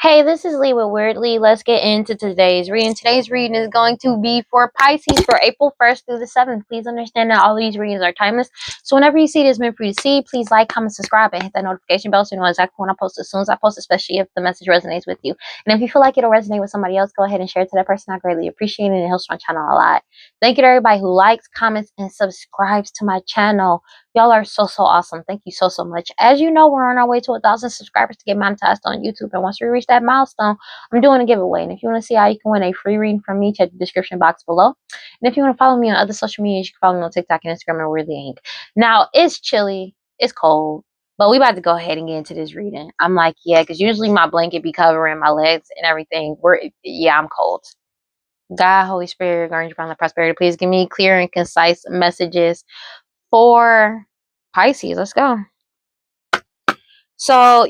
Hey, this is Lee with WeirdLee. Let's get into today's reading. Today's reading is going to be for Pisces for April 1st through the 7th. Please understand that all of these readings are timeless. So whenever you see this meant for you to see, please like, comment, subscribe, and hit that notification bell so you know exactly when I post as soon as I post, especially if the message resonates with you. And if you feel like it'll resonate with somebody else, go ahead and share it to that person. I greatly appreciate it, and it helps my channel a lot. Thank you to everybody who likes, comments, and subscribes to my channel. Y'all are so awesome. Thank you so much. As you know, we're on our way to 1,000 subscribers to get monetized on YouTube. And once we reach that milestone, I'm doing a giveaway. And if you want to see how you can win a free reading from me, check the description box below. And if you want to follow me on other social medias, you can follow me on TikTok and Instagram and WeirdLee Inc. Now, it's chilly. It's cold. But we about to go ahead and get into this reading. I'm like, yeah, because usually my blanket be covering my legs and everything. I'm cold. God, Holy Spirit, guardian from the prosperity, please give me clear and concise messages for Pisces. Let's go. So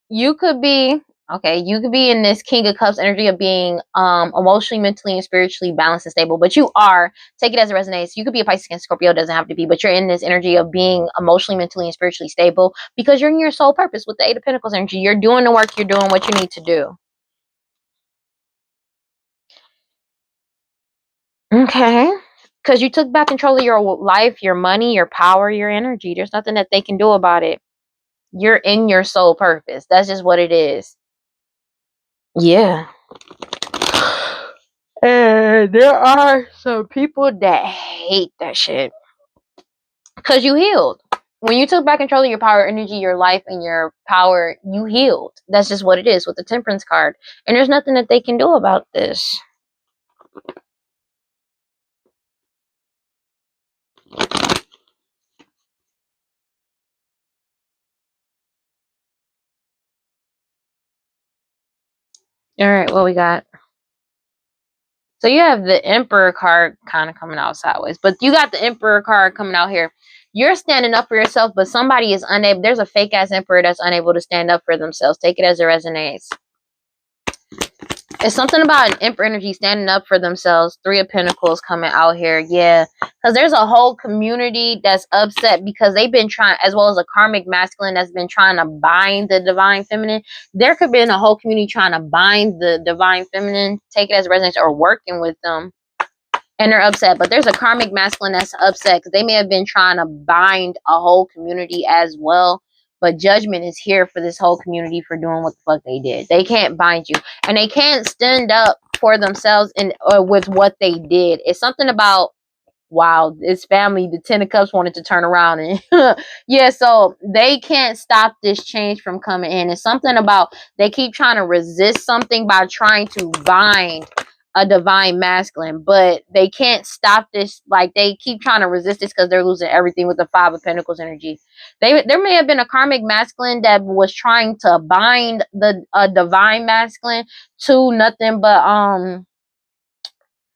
you could be in this King of Cups energy of being emotionally, mentally, and spiritually balanced and stable. But you are, take it as it resonates. You could be a Pisces and Scorpio, doesn't have to be, but you're in this energy of being emotionally, mentally, and spiritually stable because you're in your soul purpose with the Eight of Pentacles energy. You're doing the work, you're doing what you need to do. Okay. Because you took back control of your life, your money, your power, your energy. There's nothing that they can do about it. You're in your soul purpose. That's just what it is. Yeah. And there are some people that hate that shit. Because you healed. When you took back control of your power, energy, your life, and your power, you healed. That's just what it is with the Temperance card. And there's nothing that they can do about this. Alright, what we got? So you have the Emperor card kind of coming out sideways. But you got the Emperor card coming out here. You're standing up for yourself, but somebody is unable. There's a fake ass Emperor that's unable to stand up for themselves. Take it as it resonates. It's something about an Emperor energy standing up for themselves. Three of Pentacles coming out here. Yeah. Because there's a whole community that's upset because they've been trying, as well as a Karmic masculine that's been trying to bind the Divine Feminine. There could be a whole community trying to bind the Divine Feminine. Take it as a resonance or working with them. And they're upset. But there's a Karmic masculine that's upset because they may have been trying to bind a whole community as well. But judgment is here for this whole community for doing what the fuck they did. They can't bind you. And they can't stand up for themselves with what they did. It's something about, wow, this family, the Ten of Cups wanted to turn around. And yeah, so they can't stop this change from coming in. It's something about they keep trying to resist something by trying to bind a divine masculine, but they can't stop this. Like they keep trying to resist this because they're losing everything with the Five of Pentacles energy. There may have been a Karmic masculine that was trying to bind the divine masculine to nothing but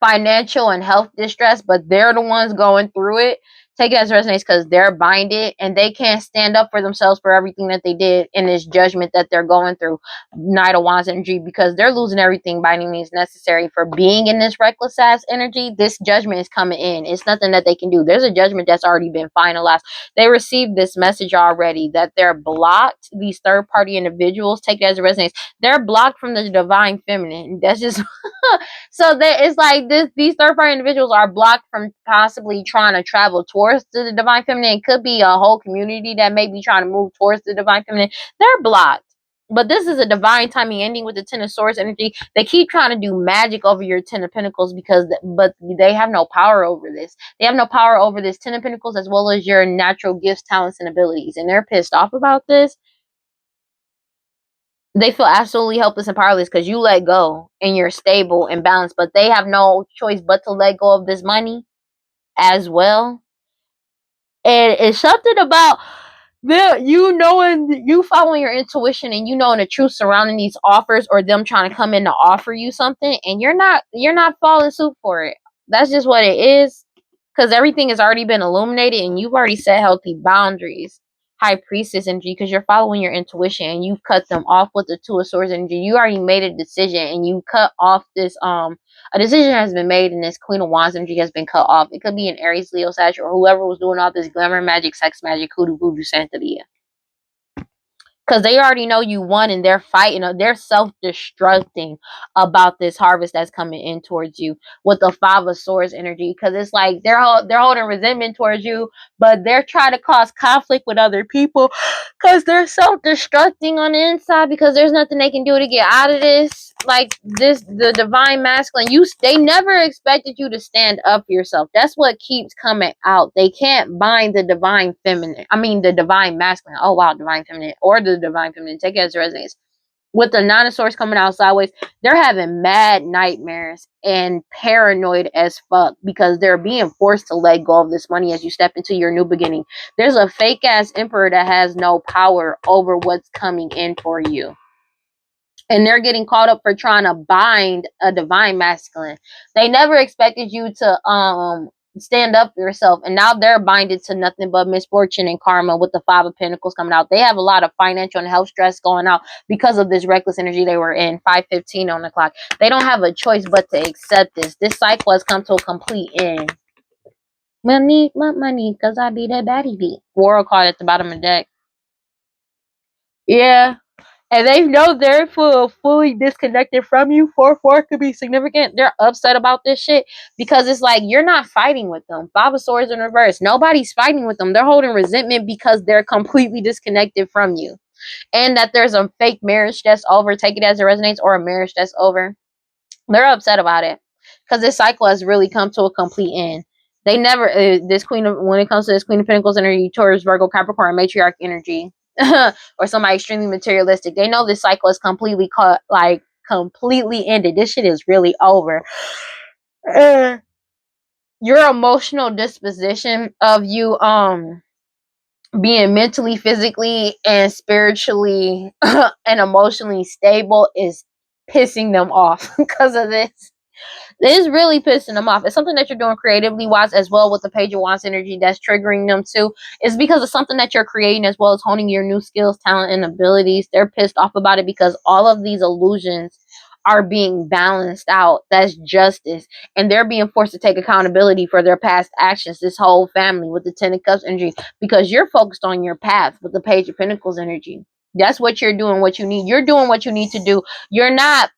financial and health distress, but they're the ones going through it. Take it as resonates because they're binded and they can't stand up for themselves for everything that they did in this judgment that they're going through. Knight of Wands energy, because they're losing everything by any means necessary for being in this reckless ass energy. This judgment is coming in. It's nothing that they can do. There's a judgment that's already been finalized. They received this message already that they're blocked. These third party individuals, take it as a resonates, they're blocked from the divine feminine. That's just so that it's like these third party individuals are blocked from possibly trying to travel towards the divine feminine. It could be a whole community that may be trying to move towards the divine feminine. They're blocked. But this is a divine timing ending with the Ten of Swords energy. They keep trying to do magic over your Ten of Pentacles but they have no power over this. They have no power over this Ten of Pentacles as well as your natural gifts, talents, and abilities. And they're pissed off about this. They feel absolutely helpless and powerless because you let go and you're stable and balanced, but they have no choice but to let go of this money as well. And it's something about you following your intuition and you knowing the truth surrounding these offers or them trying to come in to offer you something and you're not following suit for it. That's just what it is, because everything has already been illuminated and you've already set healthy boundaries. High Priestess energy, because you're following your intuition and you've cut them off with the Two of Swords energy. You already made a decision and you cut off this a decision has been made and this Queen of Wands energy has been cut off. It could be an Aries, Leo, Sag, or whoever was doing all this glamour magic, sex magic, hoodoo, voodoo, Santeria. because they already know you won and they're fighting, they're self-destructing about this harvest that's coming in towards you with the Five of Swords energy, because it's like they're holding resentment towards you, but they're trying to cause conflict with other people because they're self-destructing on the inside, because there's nothing they can do to get out of this. Like this, the divine masculine, they never expected you to stand up for yourself. That's what keeps coming out. They can't bind the divine feminine, the divine masculine. Oh wow, divine feminine or the divine feminine, take it as it resonates. With the Nine of Swords coming out sideways, they're having mad nightmares and paranoid as fuck because they're being forced to let go of this money as you step into your new beginning. There's a fake ass emperor that has no power over what's coming in for you. And they're getting caught up for trying to bind a divine masculine. They never expected you to stand up for yourself, and now they're binded to nothing but misfortune and karma with the Five of Pentacles coming out. They have a lot of financial and health stress going out because of this reckless energy they were in. 5:15 on the clock. They don't have a choice but to accept this. This cycle has come to a complete end. Money, money, because I be that baddie beat. World card at the bottom of the deck. Yeah. And they know they're fully disconnected from you. 4-4 could be significant. They're upset about this shit because it's like you're not fighting with them. Five of Swords in reverse. Nobody's fighting with them. They're holding resentment because they're completely disconnected from you. And that there's a fake marriage that's over. Take it as it resonates, or a marriage that's over. They're upset about it because this cycle has really come to a complete end. They never, when it comes to this Queen of Pentacles energy, Taurus, Virgo, Capricorn, matriarch energy, or somebody extremely materialistic, they know this cycle is completely completely ended. This shit is really over. Your emotional disposition of you being mentally, physically, and spiritually and emotionally stable is pissing them off because of this. It is really pissing them off. It's something that you're doing creatively wise as well with the Page of Wands energy that's triggering them too. It's because of something that you're creating as well as honing your new skills, talent, and abilities. They're pissed off about it because all of these illusions are being balanced out. That's justice. And they're being forced to take accountability for their past actions. This whole family with the Ten of Cups energy, because you're focused on your path with the Page of Pentacles energy. That's what you're doing, what you need. You're doing what you need to do. You're not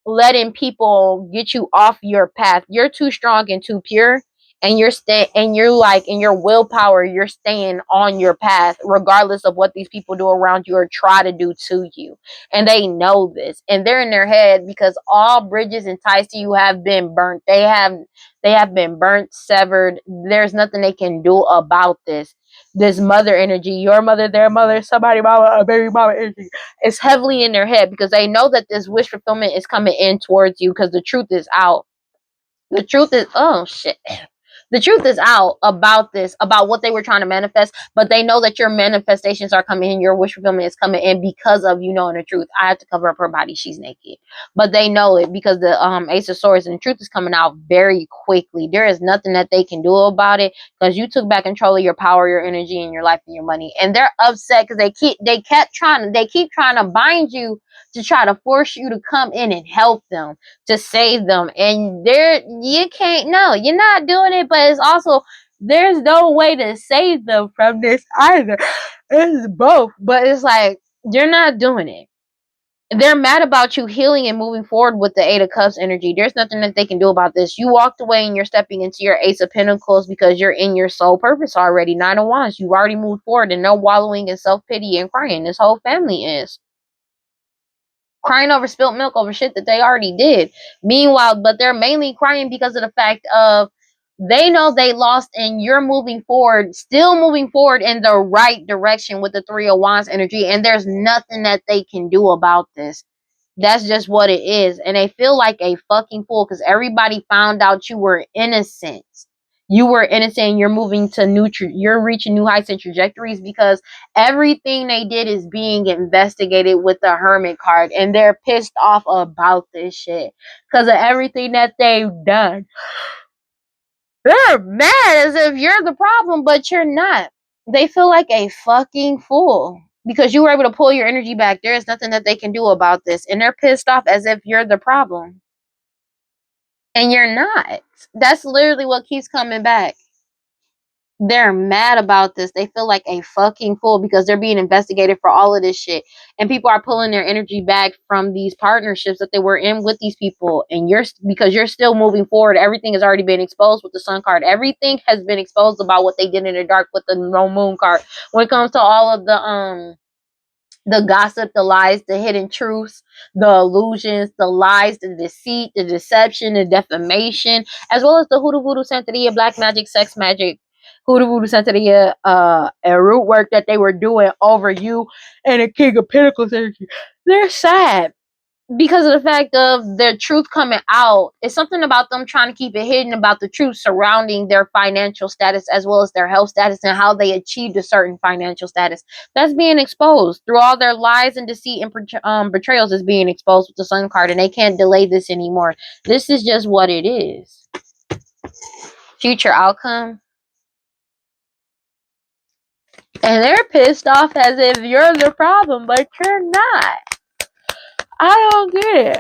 letting people get you off your path. You're too strong and too pure, and you're like in your willpower, you're staying on your path regardless of what these people do around you or try to do to you. And they know this, and they're in their head because all bridges and ties to you have been burnt. They have been burnt, severed. There's nothing they can do about this mother energy, your mother, their mother, somebody mama, a baby mama energy. It's heavily in their head because they know that this wish fulfillment is coming in towards you because the truth is out. The truth is, oh shit. The truth is out about this, about what they were trying to manifest, but they know that your manifestations are coming in, your wish fulfillment is coming in because of you knowing the truth. I have to cover up her body, she's naked. But they know it because the Ace of Swords and the truth is coming out very quickly. There is nothing that they can do about it because you took back control of your power, your energy, and your life and your money. And they're upset because they keep trying to bind you to try to force you to come in and help them, to save them, and you can't. No, you're not doing it, but it's also there's no way to save them from this either. It's both, but it's like you're not doing it. They're mad about you healing and moving forward with the Eight of Cups energy. There's nothing that they can do about this. You walked away and you're stepping into your Ace of Pentacles because you're in your soul purpose already. Nine of Wands, you've already moved forward, and no wallowing in self-pity and crying. This whole family is crying over spilt milk over shit that they already did. Meanwhile, but they're mainly crying because of the fact of they know they lost, and you're moving forward, still moving forward in the right direction with the Three of Wands energy, and there's nothing that they can do about this. That's just what it is. And they feel like a fucking fool because everybody found out you were innocent. You were innocent, and you're moving to you're reaching new heights and trajectories because everything they did is being investigated with the Hermit card, and they're pissed off about this shit because of everything that they've done. They're mad as if you're the problem, but you're not. They feel like a fucking fool because you were able to pull your energy back. There is nothing that they can do about this, and they're pissed off as if you're the problem, and you're not. That's literally what keeps coming back. They're mad about this. They feel like a fucking fool because they're being investigated for all of this shit. And people are pulling their energy back from these partnerships that they were in with these people. And because you're still moving forward, everything has already been exposed with the sun card. Everything has been exposed about what they did in the dark with the no moon card. When it comes to all of the gossip, the lies, the hidden truths, the illusions, the lies, the deceit, the deception, the defamation, as well as the hoodoo voodoo santeria, black magic, sex magic, hoodoo voodoo santeria, and root work that they were doing over you and the King of Pentacles energy. They're sad because of the fact of their truth coming out. It's something about them trying to keep it hidden about the truth surrounding their financial status as well as their health status and how they achieved a certain financial status. That's being exposed through all their lies and deceit and betrayals is being exposed with the sun card, and they can't delay this anymore. This is just what it is. Future outcome. And they're pissed off as if you're the problem, but you're not. I don't get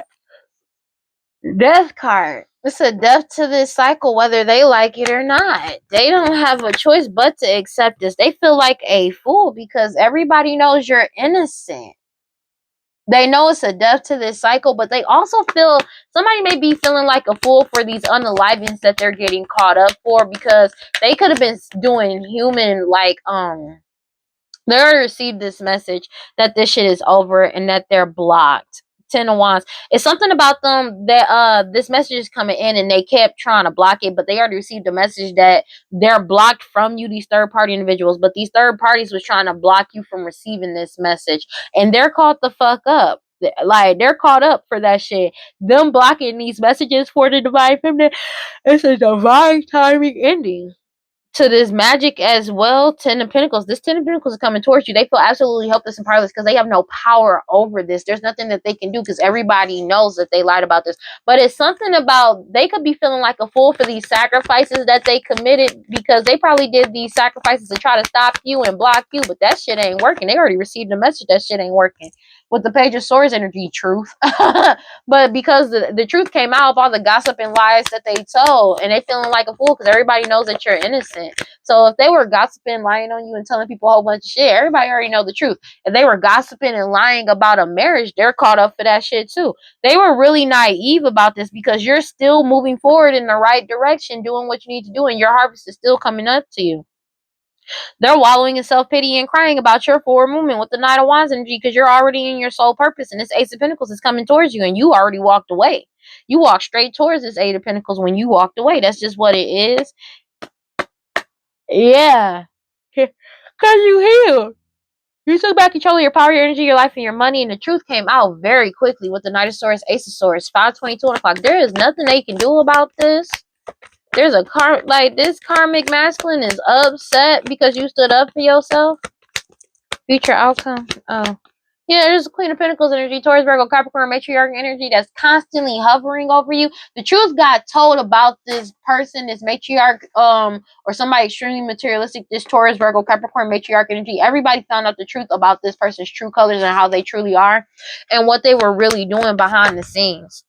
it. Death card. It's a death to this cycle, whether they like it or not. They don't have a choice but to accept this. They feel like a fool because everybody knows you're innocent. They know it's a death to this cycle, but they also feel somebody may be feeling like a fool for these unalivings that they're getting caught up for because they could have been doing human they already received this message that this shit is over and that they're blocked. Ten of Wands. It's something about them that this message is coming in and they kept trying to block it, but they already received a message that they're blocked from you, these third party individuals. But these third parties was trying to block you from receiving this message. And they're caught the fuck up. Like they're caught up for that shit. Them blocking these messages for the divine feminine. It's a divine timing ending to this magic as well. Ten of Pentacles. This Ten of Pentacles is coming towards you. They feel absolutely helpless and powerless because they have no power over this. There's nothing that they can do because everybody knows that they lied about this. But it's something about they could be feeling like a fool for these sacrifices that they committed because they probably did these sacrifices to try to stop you and block you. But that shit ain't working. They already received the message that shit ain't working. With the Page of Swords energy, truth. But because the truth came out of all the gossip and lies that they told, and they feeling like a fool because everybody knows that you're innocent. So if they were gossiping, lying on you and telling people a whole bunch of shit, everybody already know the truth. If they were gossiping and lying about a marriage, they're caught up for that shit too. They were really naive about this because you're still moving forward in the right direction, doing what you need to do, and your harvest is still coming up to you. They're wallowing in self-pity and crying about your forward movement with the Knight of Wands energy because you're already in your soul purpose, and this Ace of Pentacles is coming towards you and you already walked away. You walked straight towards this Eight of Pentacles when you walked away. That's just what it is. Yeah. Because you healed. You took back control of your power, your energy, your life, and your money, and the truth came out very quickly with the Knight of Swords, Ace of Swords, 5:22 o'clock. There is nothing they can do about this. There's a this karmic masculine is upset because you stood up for yourself. Future outcome. Oh. Yeah, there's a Queen of Pentacles energy, Taurus, Virgo, Capricorn, matriarch energy that's constantly hovering over you. The truth got told about this person, this matriarch, or somebody extremely materialistic, this Taurus, Virgo, Capricorn, matriarch energy. Everybody found out the truth about this person's true colors and how they truly are and what they were really doing behind the scenes.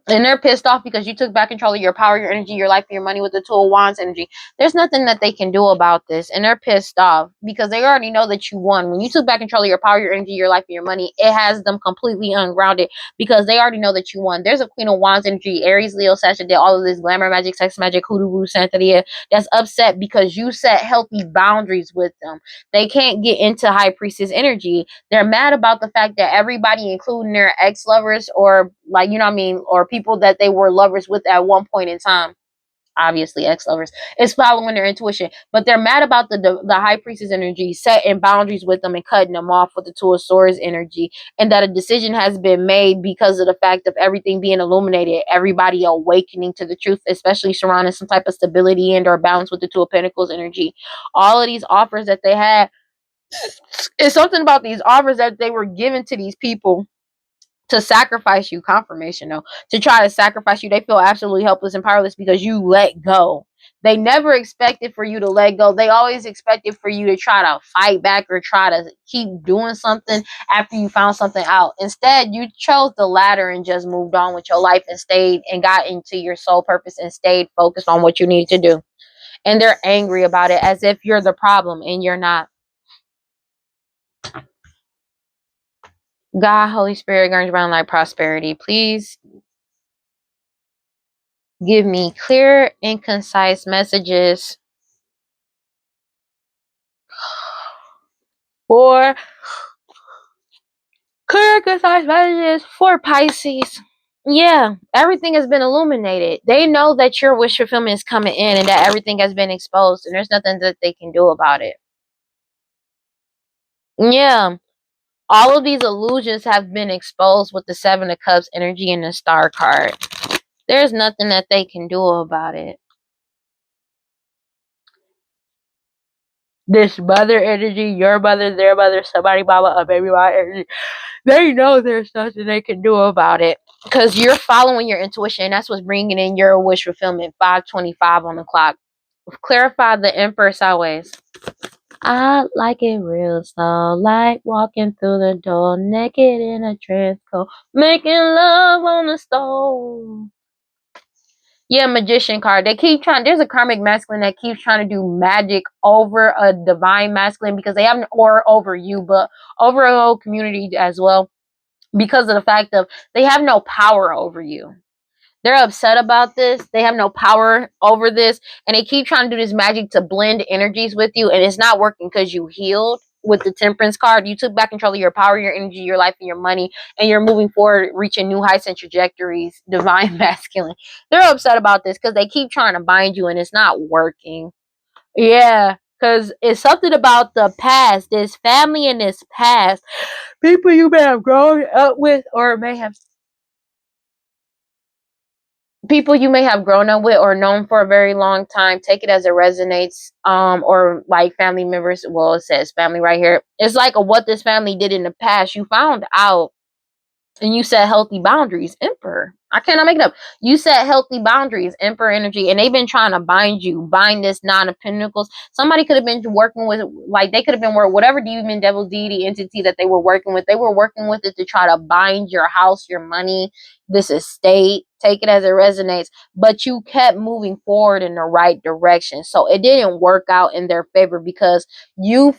And they're pissed off because you took back control of your power, your energy, your life, and your money with the Two of Wands energy. There's nothing that they can do about this. And they're pissed off because they already know that you won. When you took back control of your power, your energy, your life, and your money, it has them completely ungrounded because they already know that you won. There's a Queen of Wands energy, Aries, Leo, Sagittarius, all of this glamour, magic, sex, magic, hoodoo, voodoo, santeria, that's upset because you set healthy boundaries with them. They can't get into High Priestess energy. They're mad about the fact that everybody, including their ex-lovers or like, you know what I mean, or people that they were lovers with at one point in time, obviously ex-lovers, is following their intuition. But they're mad about the High Priestess energy, setting boundaries with them and cutting them off with the Two of Swords energy, and that a decision has been made because of the fact of everything being illuminated, everybody awakening to the truth, especially surrounding some type of stability and or balance with the Two of Pentacles energy. All of these offers that they had, it's something about these offers that they were given to these people to sacrifice you, confirmation though, to try to sacrifice you. They feel absolutely helpless and powerless because you let go. They never expected for you to let go. They always expected for you to try to fight back or try to keep doing something after you found something out. Instead, you chose the latter and just moved on with your life and stayed and got into your soul purpose and stayed focused on what you needed to do. and they're angry about it as if you're the problem and you're not. God, Holy Spirit, guardians around light, prosperity, please give me clear and concise messages for Pisces. Yeah, everything has been illuminated. They know that your wish fulfillment is coming in and that everything has been exposed and there's nothing that they can do about it. Yeah, all of these illusions have been exposed with the Seven of Cups energy and the Star card. There's nothing that they can do about it. This mother energy, your mother, their mother, somebody, mama, a baby, mama energy, they know there's nothing they can do about it because you're following your intuition. That's what's bringing in your wish fulfillment. 5:25 on the clock. Clarify the Empress always. I like it real slow, like walking through the door, naked in a dress coat, making love on the stove. Yeah, magician card. They keep trying. There's a karmic masculine that keeps trying to do magic over a divine masculine because they have an aura over you, but over a whole community as well. Because of the fact of they have no power over you. They're upset about this. They have no power over this. And they keep trying to do this magic to blend energies with you. And it's not working because you healed with the Temperance card. You took back control of your power, your energy, your life, and your money. And you're moving forward, reaching new heights and trajectories. Divine masculine. They're upset about this because they keep trying to bind you and it's not working. Yeah. Because it's something about the past. This family in this past. People you may have grown up with or may have people you may have grown up with or known for a very long time. Take it as it resonates, or like family members. Well, it says family right here. It's like what this family did in the past. You found out and you set healthy boundaries. Emperor, I cannot make it up. You set healthy boundaries. Emperor energy, and they've been trying to bind this Nine of Pentacles. Somebody could have been working with, like, they could have been whatever demon, devil, deity, entity that they were working with. They were working with it to try to bind your house, your money, this estate. Take it as it resonates. But you kept moving forward in the right direction, so it didn't work out in their favor because you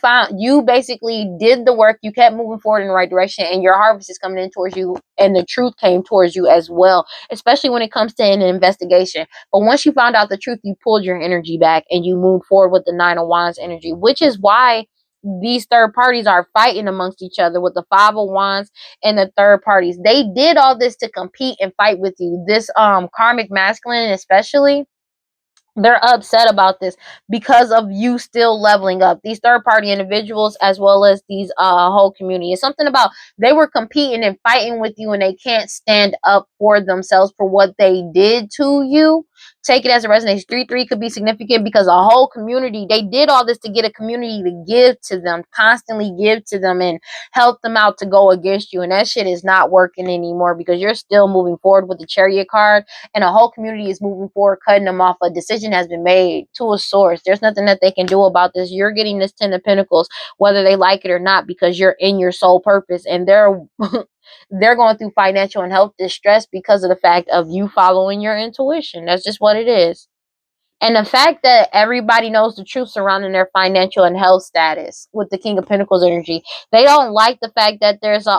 basically did the work. You kept moving forward in the right direction, and your harvest is coming in towards you, and the truth came towards you as well, especially when it comes to an investigation. But once you found out the truth, you pulled your energy back and you moved forward with the Nine of Wands energy, which is why these third parties are fighting amongst each other with the Five of Wands and the third parties. They did all this to compete and fight with you. This karmic masculine especially, they're upset about this because of you still leveling up. These third party individuals as well as these whole community. It's something about they were competing and fighting with you and they can't stand up for themselves for what they did to you. Take it as a resonance. 3-3 could be significant because a whole community, they did all this to get a community to give to them, constantly give to them and help them out to go against you. And that shit is not working anymore because you're still moving forward with the Chariot card and a whole community is moving forward, cutting them off. A decision has been made to a source. There's nothing that they can do about this. You're getting this Ten of Pentacles, whether they like it or not, because you're in your soul purpose, and they're they're going through financial and health distress because of the fact of you following your intuition. That's just what it is. And the fact that everybody knows the truth surrounding their financial and health status with the King of Pentacles energy. They don't like the fact that there's a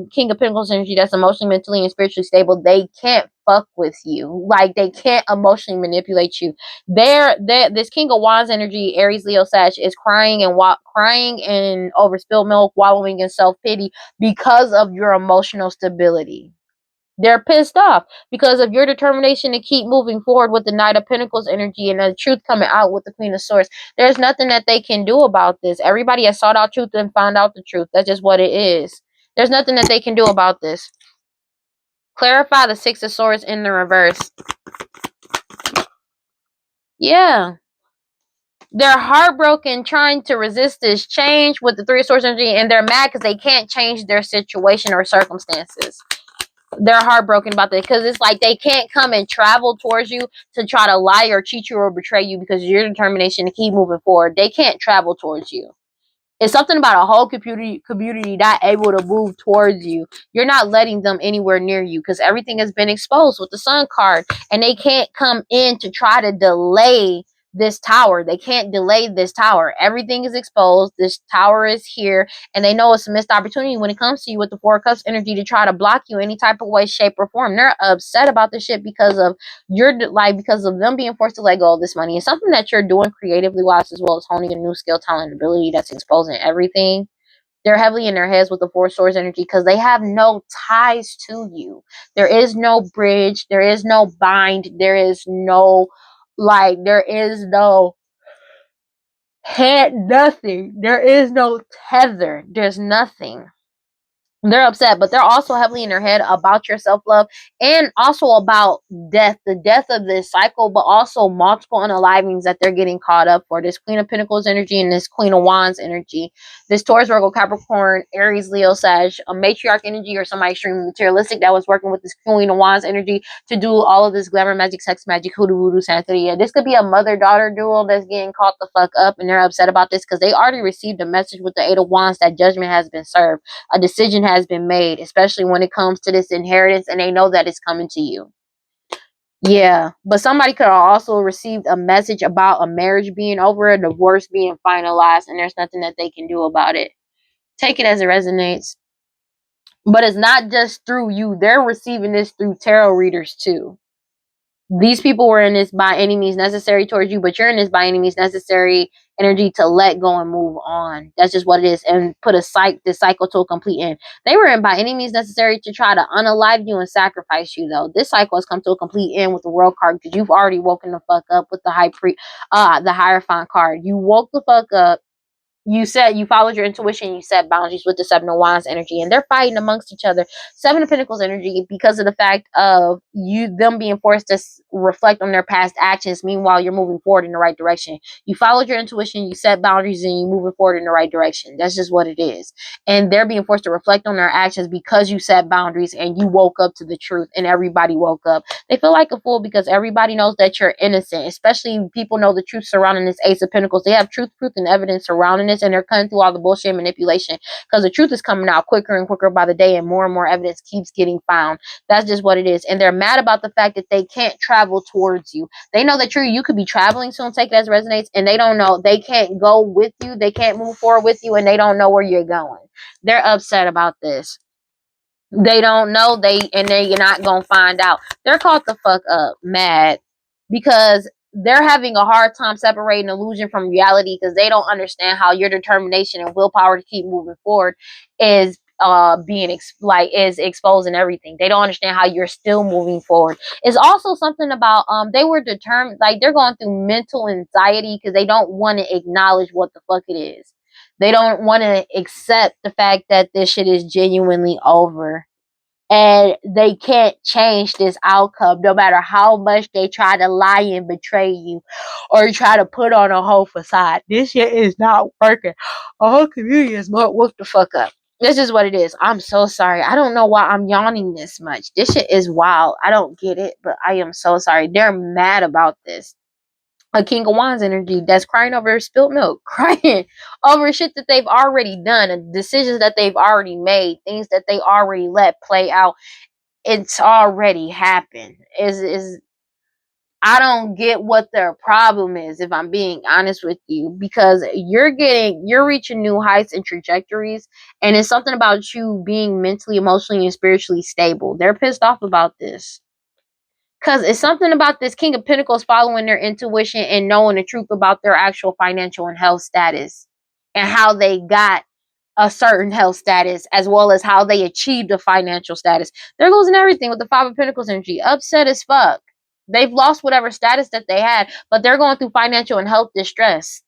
King of Pentacles energy that's emotionally, mentally, and spiritually stable. They can't fuck with you. Like, they can't emotionally manipulate you. This King of Wands energy, Aries, Leo, Sag, is crying and over spilled milk, wallowing in self-pity because of your emotional stability. They're pissed off because of your determination to keep moving forward with the Knight of Pentacles energy and the truth coming out with the Queen of Swords. There's nothing that they can do about this. Everybody has sought out truth and found out the truth. That's just what it is. There's nothing that they can do about this. Clarify the Six of Swords in the reverse. Yeah. They're heartbroken trying to resist this change with the Three of Swords energy, and they're mad because they can't change their situation or circumstances. They're heartbroken about that because it's like they can't come and travel towards you to try to lie or cheat you or betray you because of your determination to keep moving forward. They can't travel towards you. It's something about a whole community not able to move towards you. You're not letting them anywhere near you because everything has been exposed with the Sun card, and they can't come in to try to delay this tower. They can't delay this tower. Everything is exposed. This tower is here, and they know it's a missed opportunity when it comes to you with the Four of Cups energy to try to block you any type of way, shape, or form. They're upset about this shit because of because of them being forced to let go of this money. It's something that you're doing creatively wise, as well as honing a new skill, talent, and ability that's exposing everything. They're heavily in their heads with the Four Swords energy because they have no ties to you. There is no bridge. There is no bind. There is no, there is no head, nothing. There is no tether. There's nothing. They're upset, but they're also heavily in their head about your self-love and also about death, the death of this cycle, but also multiple unalivings that they're getting caught up for. This Queen of Pentacles energy and this Queen of Wands energy, this Taurus, Virgo, Capricorn, Aries, Leo, Sag, a matriarch energy, or somebody extremely materialistic that was working with this Queen of Wands energy to do all of this glamour magic, sex magic, hoodoo, voodoo, santeria. This could be a mother-daughter duel that's getting caught the fuck up, and they're upset about this because they already received a message with the Eight of Wands that judgment has been served. A decision has been made, especially when it comes to this inheritance, and they know that it's coming to you. Yeah, but somebody could have also received a message about a marriage being over, a divorce being finalized, and there's nothing that they can do about it. Take it as it resonates. But it's not just through you. They're receiving this through tarot readers too. These people were in this by any means necessary towards you, but you're in this by any means necessary energy to let go and move on. That's just what it is, and put this cycle to a complete end. They were in by any means necessary to try to unalive you and sacrifice you, though. This cycle has come to a complete end with the World card because you've already woken the fuck up with the the Hierophant card. You woke the fuck up. You said you followed your intuition, you set boundaries with the Seven of Wands energy, and they're fighting amongst each other. Seven of Pentacles energy, because of the fact of them being forced to reflect on their past actions. Meanwhile, you're moving forward in the right direction. You followed your intuition, you set boundaries, and you're moving forward in the right direction. That's just what it is. And they're being forced to reflect on their actions because you set boundaries and you woke up to the truth, and everybody woke up. They feel like a fool because everybody knows that you're innocent, especially people know the truth surrounding this Ace of Pentacles. They have truth, proof, and evidence surrounding this, and they're cutting through all the bullshit and manipulation because the truth is coming out quicker and quicker by the day, and more evidence keeps getting found. That's just what it is. And they're mad about the fact that they can't travel towards you. They know that you could be traveling soon, take it as it resonates, and they don't know. They can't go with you. They can't move forward with you, and they don't know where you're going. They're upset about this. They don't know, they're not gonna find out. They're caught the fuck up mad because they're having a hard time separating illusion from reality because they don't understand how your determination and willpower to keep moving forward is is exposing everything. They don't understand how you're still moving forward. It's also something about they were determined, like they're going through mental anxiety because they don't want to acknowledge what the fuck it is. They don't want to accept the fact that this shit is genuinely over. And they can't change this outcome no matter how much they try to lie and betray you or try to put on a whole facade. This shit is not working. A whole community is more whoop the fuck up. This is what it is. I'm so sorry. I don't know why I'm yawning this much. This shit is wild. I don't get it, but I am so sorry. They're mad about this. A King of Wands energy that's crying over spilt milk, crying over shit that they've already done, decisions that they've already made, things that they already let play out. It's already happened. I don't get what their problem is, if I'm being honest with you, because you're reaching new heights and trajectories, and it's something about you being mentally, emotionally, and spiritually stable. They're pissed off about this. Because it's something about this King of Pentacles following their intuition and knowing the truth about their actual financial and health status and how they got a certain health status as well as how they achieved a financial status. They're losing everything with the Five of Pentacles energy. Upset as fuck. They've lost whatever status that they had, but they're going through financial and health distress.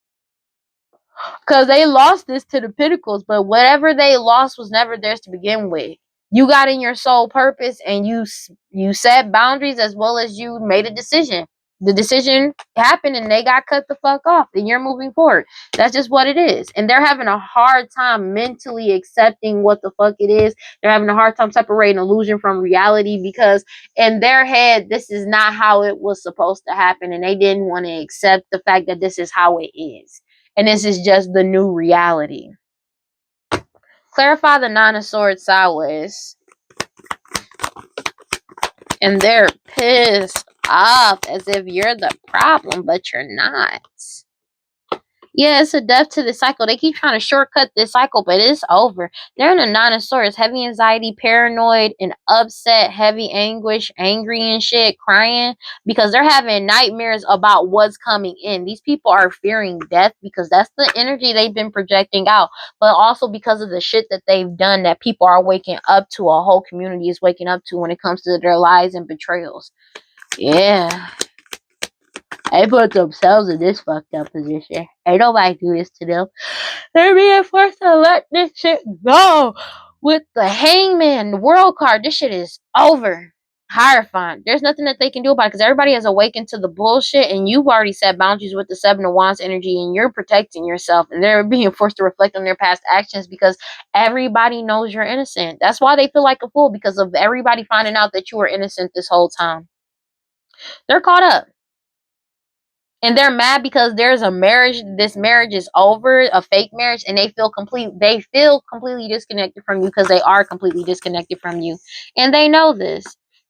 Because they lost this to the Pentacles, but whatever they lost was never theirs to begin with. You got in your soul purpose and you set boundaries as well as you made a decision. The decision happened and they got cut the fuck off and you're moving forward. That's just what it is. And they're having a hard time mentally accepting what the fuck it is. They're having a hard time separating illusion from reality because in their head, this is not how it was supposed to happen. And they didn't want to accept the fact that this is how it is. And this is just the new reality. Clarify the Nine of Swords sideways. And they're pissed off as if you're the problem, but you're not. Yeah, it's a death to the cycle. They keep trying to shortcut this cycle, but it's over. They're in a nine of swords, heavy anxiety, paranoid, and upset, heavy anguish, angry and shit, crying because they're having nightmares about what's coming in. These people are fearing death because that's the energy they've been projecting out, but also because of the shit that they've done that people are waking up to, a whole community is waking up to when it comes to their lies and betrayals. Yeah. They put themselves in this fucked up position. Ain't nobody do this to them. They're being forced to let this shit go. With the Hangman, the World card, this shit is over. Hierophant. There's nothing that they can do about it because everybody has awakened to the bullshit, and you've already set boundaries with the Seven of Wands energy, and you're protecting yourself, and they're being forced to reflect on their past actions because everybody knows you're innocent. That's why they feel like a fool, because of everybody finding out that you were innocent this whole time. They're caught up. And they're mad because there's a marriage, this marriage is over, a fake marriage, and they feel completely disconnected from you because they are completely disconnected from you. And they know this.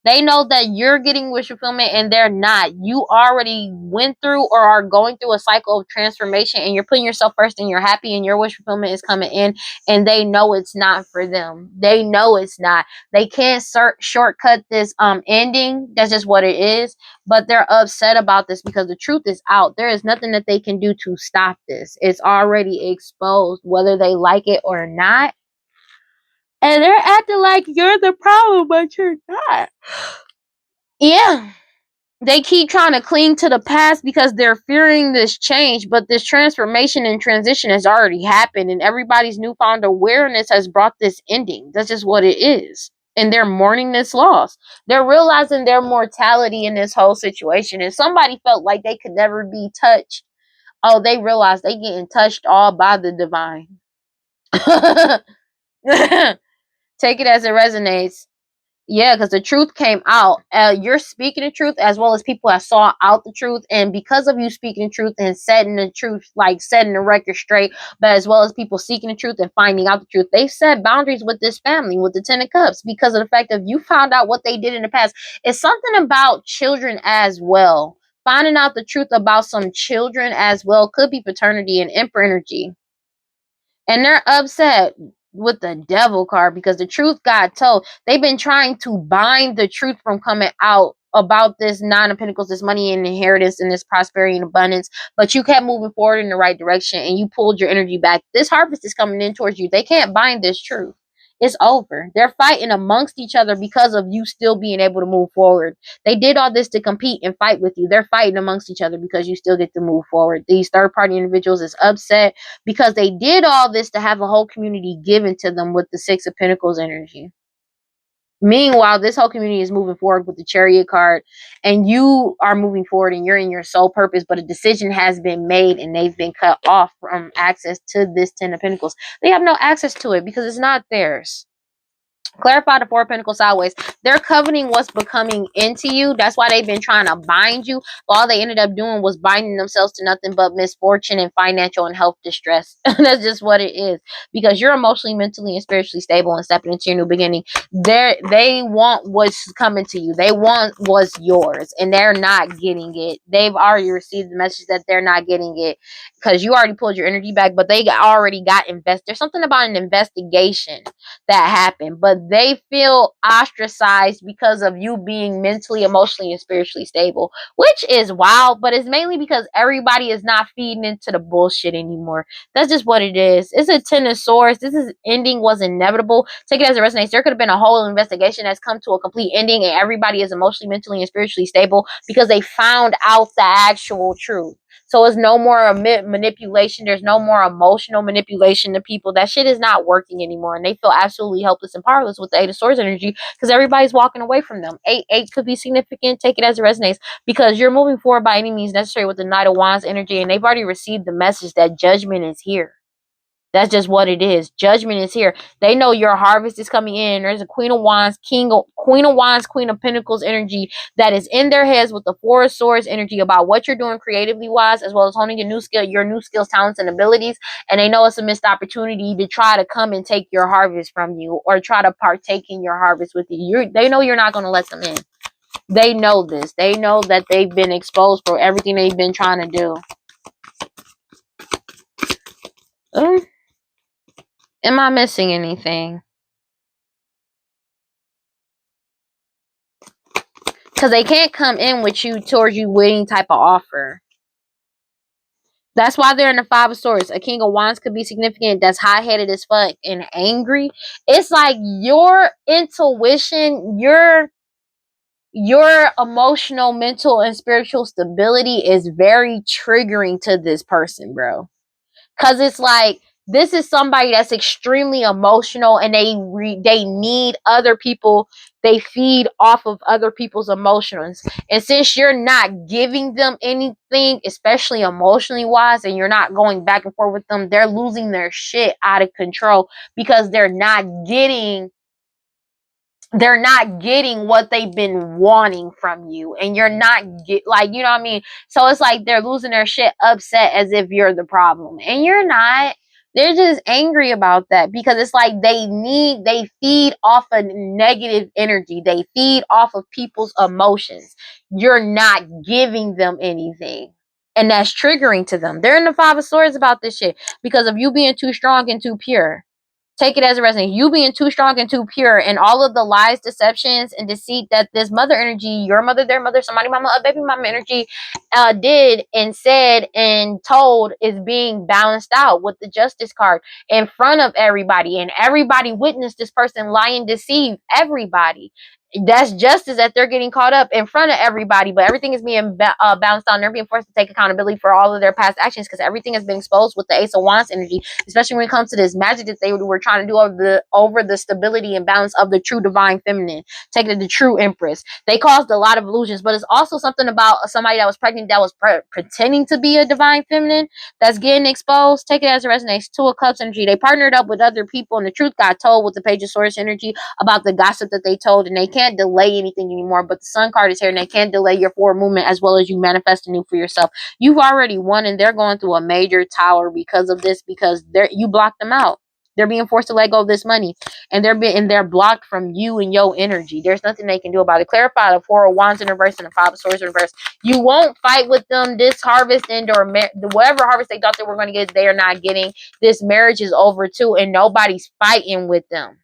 They know that you're getting wish fulfillment and they're not. You already went through or are going through a cycle of transformation, and you're putting yourself first and you're happy and your wish fulfillment is coming in, and they know it's not for them. They know it's not. They can't shortcut this ending. That's just what it is, but they're upset about this because the truth is out. There is nothing that they can do to stop this. It's already exposed, whether they like it or not. And they're acting like you're the problem, but you're not. Yeah. They keep trying to cling to the past because they're fearing this change, but this transformation and transition has already happened, and everybody's newfound awareness has brought this ending. That's just what it is. And they're mourning this loss. They're realizing their mortality in this whole situation. And somebody felt like they could never be touched. Oh, they realize they getting touched all by the divine. Take it as it resonates. Yeah, because the truth came out. You're speaking the truth as well as people that saw out the truth. And because of you speaking the truth and setting the truth, like setting the record straight, but as well as people seeking the truth and finding out the truth, they set boundaries with this family, with the Ten of Cups, because of the fact that you found out what they did in the past. It's something about children as well. Finding out the truth about some children as well could be paternity and Emperor energy. And they're upset with the Devil card because the truth got told. They've been trying to bind the truth from coming out about this Nine of Pentacles, this money and inheritance and this prosperity and abundance, but you kept moving forward in the right direction and you pulled your energy back. This harvest is coming in towards you. They can't bind this truth. It's over. They're fighting amongst each other because of you still being able to move forward. They did all this to compete and fight with you. They're fighting amongst each other because you still get to move forward. These third party individuals is upset because they did all this to have a whole community given to them with the Six of Pentacles energy. Meanwhile, this whole community is moving forward with the Chariot card, and you are moving forward and you're in your soul purpose, but a decision has been made and they've been cut off from access to this Ten of Pentacles. They have no access to it because it's not theirs. Clarify the Four of Pentacles sideways. They're coveting what's becoming into you. That's why they've been trying to bind you. But all they ended up doing was binding themselves to nothing but misfortune and financial and health distress. That's just what it is. Because you're emotionally, mentally, and spiritually stable and stepping into your new beginning. They want what's coming to you. They want what's yours. And they're not getting it. They've already received the message that they're not getting it. Because you already pulled your energy back. But they already got invested. There's something about an investigation that happened, but they feel ostracized because of you being mentally, emotionally, and spiritually stable, which is wild, but it's mainly because everybody is not feeding into the bullshit anymore. That's just what it is. It's a Ten of Swords. Ending was inevitable. Take it as it resonates. There could have been a whole investigation that's come to a complete ending, and everybody is emotionally, mentally, and spiritually stable because they found out the actual truth. So it's no more manipulation. There's no more emotional manipulation to people. That shit is not working anymore. And they feel absolutely helpless and powerless with the Eight of Swords energy because everybody's walking away from them. Eight could be significant. Take it as it resonates because you're moving forward by any means necessary with the Knight of Wands energy. And they've already received the message that judgment is here. That's just what it is. Judgment is here. They know your harvest is coming in. There's a Queen of Wands, Queen of Wands, Queen of Pentacles energy that is in their heads with the Four of Swords energy about what you're doing creatively wise, as well as honing your new skills, talents, and abilities. And they know it's a missed opportunity to try to come and take your harvest from you or try to partake in your harvest with you. They know you're not going to let them in. They know this. They know that they've been exposed for everything they've been trying to do. Am I missing anything? Because they can't come in with you towards you with any type of offer. That's why they're in the Five of Swords. A King of Wands could be significant. That's high-headed as fuck and angry. It's like your intuition, your emotional, mental, and spiritual stability is very triggering to this person, bro. Because it's like, this is somebody that's extremely emotional, and they need other people. They feed off of other people's emotions. And since you're not giving them anything, especially emotionally wise, and you're not going back and forth with them, they're losing their shit out of control because they're not getting what they've been wanting from you, and you're not like, you know what I mean? So it's like they're losing their shit, upset as if you're the problem, and you're not. They're just angry about that because it's like they feed off of negative energy. They feed off of people's emotions. You're not giving them anything. And that's triggering to them. They're in the Five of Swords about this shit because of you being too strong and too pure. Take it as a resonance. You being too strong and too pure, and all of the lies, deceptions, and deceit that this mother energy, your mother, their mother, somebody mama, a baby mama energy, did and said and told is being balanced out with the Justice card in front of everybody, and everybody witnessed this person lie and deceive everybody. That's justice that they're getting caught up in front of everybody, but everything is being balanced out, and they're being forced to take accountability for all of their past actions because everything has been exposed with the Ace of Wands energy, especially when it comes to this magic that they were trying to do over the stability and balance of the true divine feminine, taking the true empress. They caused a lot of illusions, but it's also something about somebody that was pregnant that was pretending to be a divine feminine that's getting exposed. Take it as a resonance. Two of Cups energy. They partnered up with other people, and the truth got told with the Page of Swords energy about the gossip that they told, and they can't delay anything anymore. But the Sun card is here, and they can't delay your forward movement as well as you manifest anew for yourself. You've already won, and they're going through a major tower because of this, because you blocked them out. They're being forced to let go of this money, and they're blocked from you and your energy. There's nothing they can do about it. Clarify the Four of Wands in reverse and the Five of Swords in reverse. You won't fight with them this harvest or whatever harvest they thought they were going to get. They are not getting. This marriage is over too, and nobody's fighting with them.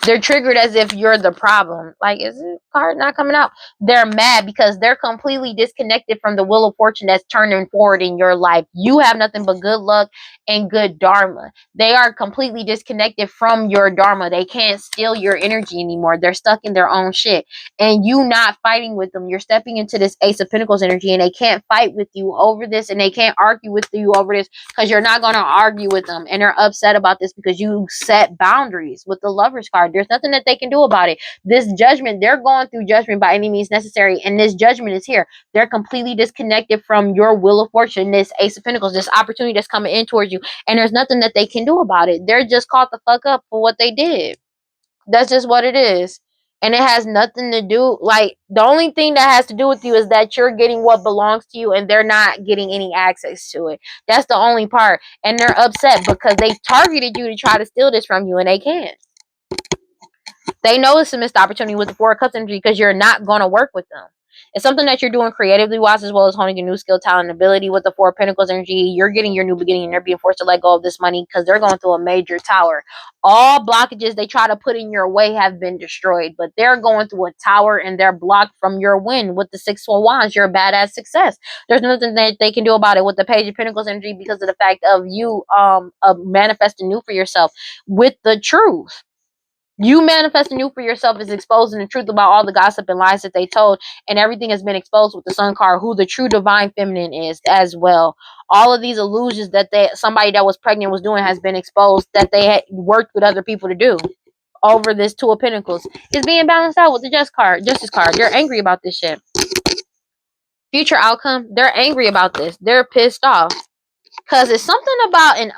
They're triggered as if you're the problem. Like, is this card not coming out? They're mad because they're completely disconnected from the wheel of fortune that's turning forward in your life. You have nothing but good luck and good dharma. They are completely disconnected from your dharma. They can't steal your energy anymore. They're stuck in their own shit. And you not fighting with them. You're stepping into this Ace of Pentacles energy, and they can't fight with you over this, and they can't argue with you over this because you're not going to argue with them. And they're upset about this because you set boundaries with the Lovers card. There's nothing that they can do about it. This judgment, they're going through judgment by any means necessary, and this judgment is here. They're completely disconnected from your wheel of fortune, this Ace of Pentacles, this opportunity that's coming in towards you, and there's nothing that they can do about it. They're just caught the fuck up for what they did. That's just what it is. And it has nothing to do, like, the only thing that has to do with you is that you're getting what belongs to you, and they're not getting any access to it. That's the only part. And they're upset because they targeted you to try to steal this from you, and they can't. They know it's a missed opportunity with the Four of Cups energy because you're not going to work with them. It's something that you're doing creatively wise, as well as honing your new skill, talent, and ability with the Four of Pentacles energy. You're getting your new beginning, and they're being forced to let go of this money because they're going through a major tower. All blockages they try to put in your way have been destroyed, but they're going through a tower, and they're blocked from your win with the Six of Wands. You're a badass success. There's nothing that they can do about it with the Page of Pentacles energy because of the fact of you manifesting new for yourself with the truth. You manifesting new for yourself is exposing the truth about all the gossip and lies that they told, and everything has been exposed with the Sun card, who the true divine feminine is as well. All of these illusions that somebody that was pregnant was doing has been exposed, that they had worked with other people to do over this Two of Pentacles. It's being balanced out with the Justice card. They're angry about this shit. Future outcome, they're angry about this. They're pissed off. Because it's something about an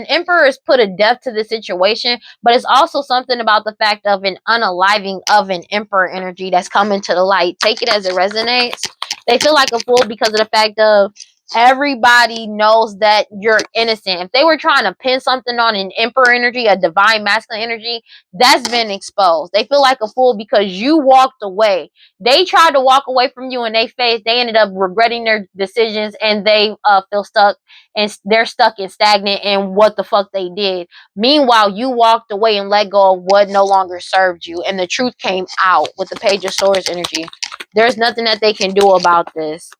emperor has put a death to the situation, but it's also something about the fact of an unaliving of an emperor energy that's coming to the light. Take it as it resonates. They feel like a fool because of the fact of everybody knows that you're innocent. If they were trying to pin something on an emperor energy, a divine masculine energy, that's been exposed. They feel like a fool because you walked away. They tried to walk away from you and they ended up regretting their decisions, and they feel stuck, and they're stuck and stagnant in what the fuck they did. Meanwhile, you walked away and let go of what no longer served you, and the truth came out with the Page of Swords energy. There's nothing that they can do about this.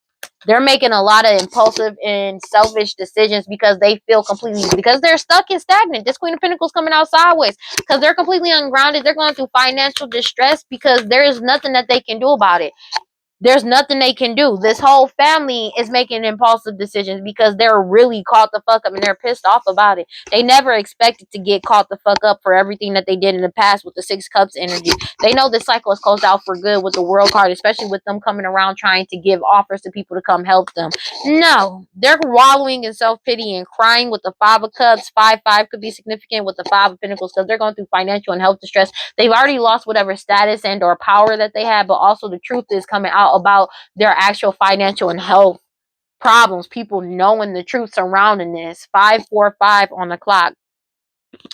They're making a lot of impulsive and selfish decisions because they feel completely, because they're stuck and stagnant. This Queen of Pentacles coming out sideways because they're completely ungrounded. They're going through financial distress because there is nothing that they can do about it. There's nothing they can do. This whole family is making impulsive decisions because they're really caught the fuck up and they're pissed off about it. They never expected to get caught the fuck up for everything that they did in the past with the Six Cups energy. They know this cycle is closed out for good with the World card, especially with them coming around trying to give offers to people to come help them. No, they're wallowing in self-pity and crying with the Five of Cups. 5-5 could be significant with the Five of Pentacles because they're going through financial and health distress. They've already lost whatever status and or power that they had, but also the truth is coming out about their actual financial and health problems. People knowing the truth surrounding this. 5-4-5 on the clock.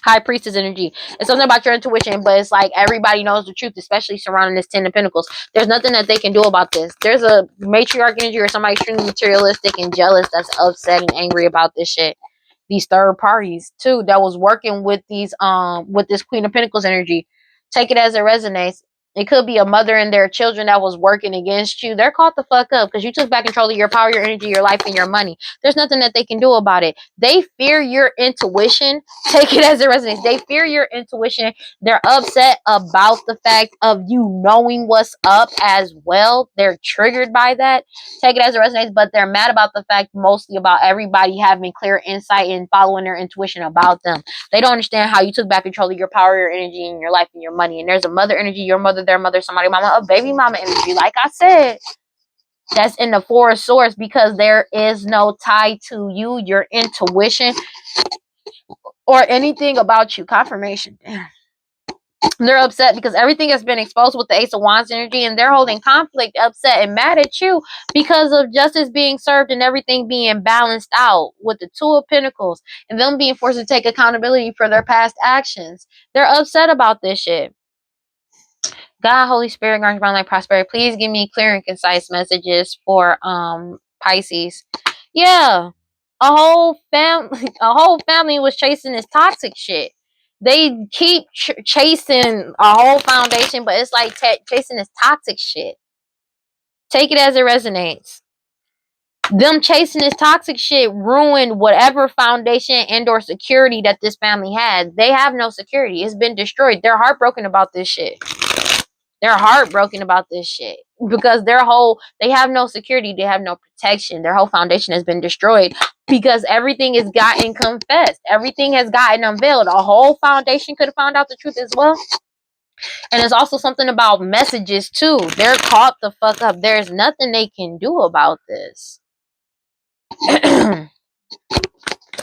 High Priestess energy. It's something about your intuition, but it's like everybody knows the truth, especially surrounding this Ten of Pentacles. There's nothing that they can do about this. There's a matriarch energy or somebody extremely materialistic and jealous that's upset and angry about this shit. These third parties too that was working with these with this Queen of Pentacles energy. Take it as it resonates. It could be a mother and their children that was working against you. They're caught the fuck up because you took back control of your power, your energy, your life, and your money. There's nothing that they can do about it. They fear your intuition. Take it as it resonates. They fear your intuition. They're upset about the fact of you knowing what's up as well. They're triggered by that. Take it as it resonates, but they're mad about the fact mostly about everybody having clear insight and following their intuition about them. They don't understand how you took back control of your power, your energy, and your life and your money. And there's a mother energy, your mother, their mother, somebody mama, a baby mama energy. Like I said, that's in the Four of Swords because there is no tie to you, your intuition, or anything about you. Confirmation. They're upset because everything has been exposed with the Ace of Wands energy, and they're holding conflict, upset, and mad at you because of justice being served and everything being balanced out with the Two of Pentacles and them being forced to take accountability for their past actions. They're upset about this shit. God, Holy Spirit, guardian divine light, prosperity, please give me clear and concise messages for Pisces. Yeah, a whole family was chasing this toxic shit. They keep chasing a whole foundation, but it's like chasing this toxic shit. Take it as it resonates. Them chasing this toxic shit ruined whatever foundation and or security that this family had. They have no security. It's been destroyed. They're heartbroken about this shit. They're heartbroken about this shit because they have no security. They have no protection. Their whole foundation has been destroyed because everything has gotten confessed. Everything has gotten unveiled. A whole foundation could have found out the truth as well. And it's also something about messages too. They're caught the fuck up. There's nothing they can do about this.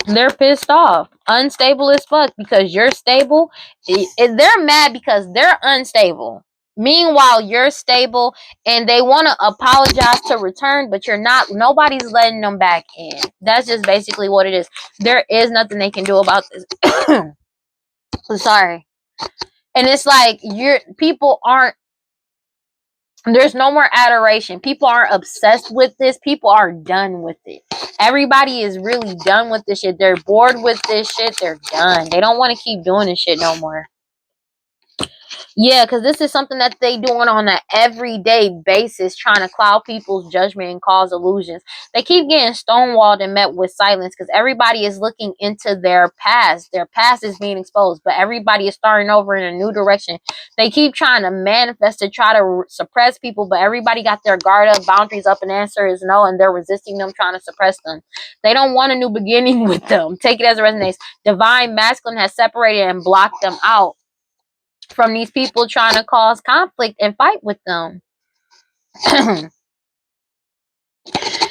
They're pissed off, unstable as fuck because you're stable. They're mad because they're unstable. Meanwhile, you're stable and they want to apologize to return, but you're not. Nobody's letting them back in. That's just basically what it is. There is nothing they can do about this. I'm sorry. And it's like people aren't. There's no more adoration. People aren't obsessed with this. People are done with it. Everybody is really done with this shit. They're bored with this shit. They're done. They don't want to keep doing this shit no more. Yeah, because this is something that they doing on an everyday basis, trying to cloud people's judgment and cause illusions. They keep getting stonewalled and met with silence because everybody is looking into their past. Their past is being exposed, but everybody is starting over in a new direction. They keep trying to manifest to try to suppress people, but everybody got their guard up, boundaries up, and answer is no, and they're resisting them, trying to suppress them. They don't want a new beginning with them. Take it as it resonates. Divine masculine has separated and blocked them out from these people trying to cause conflict and fight with them.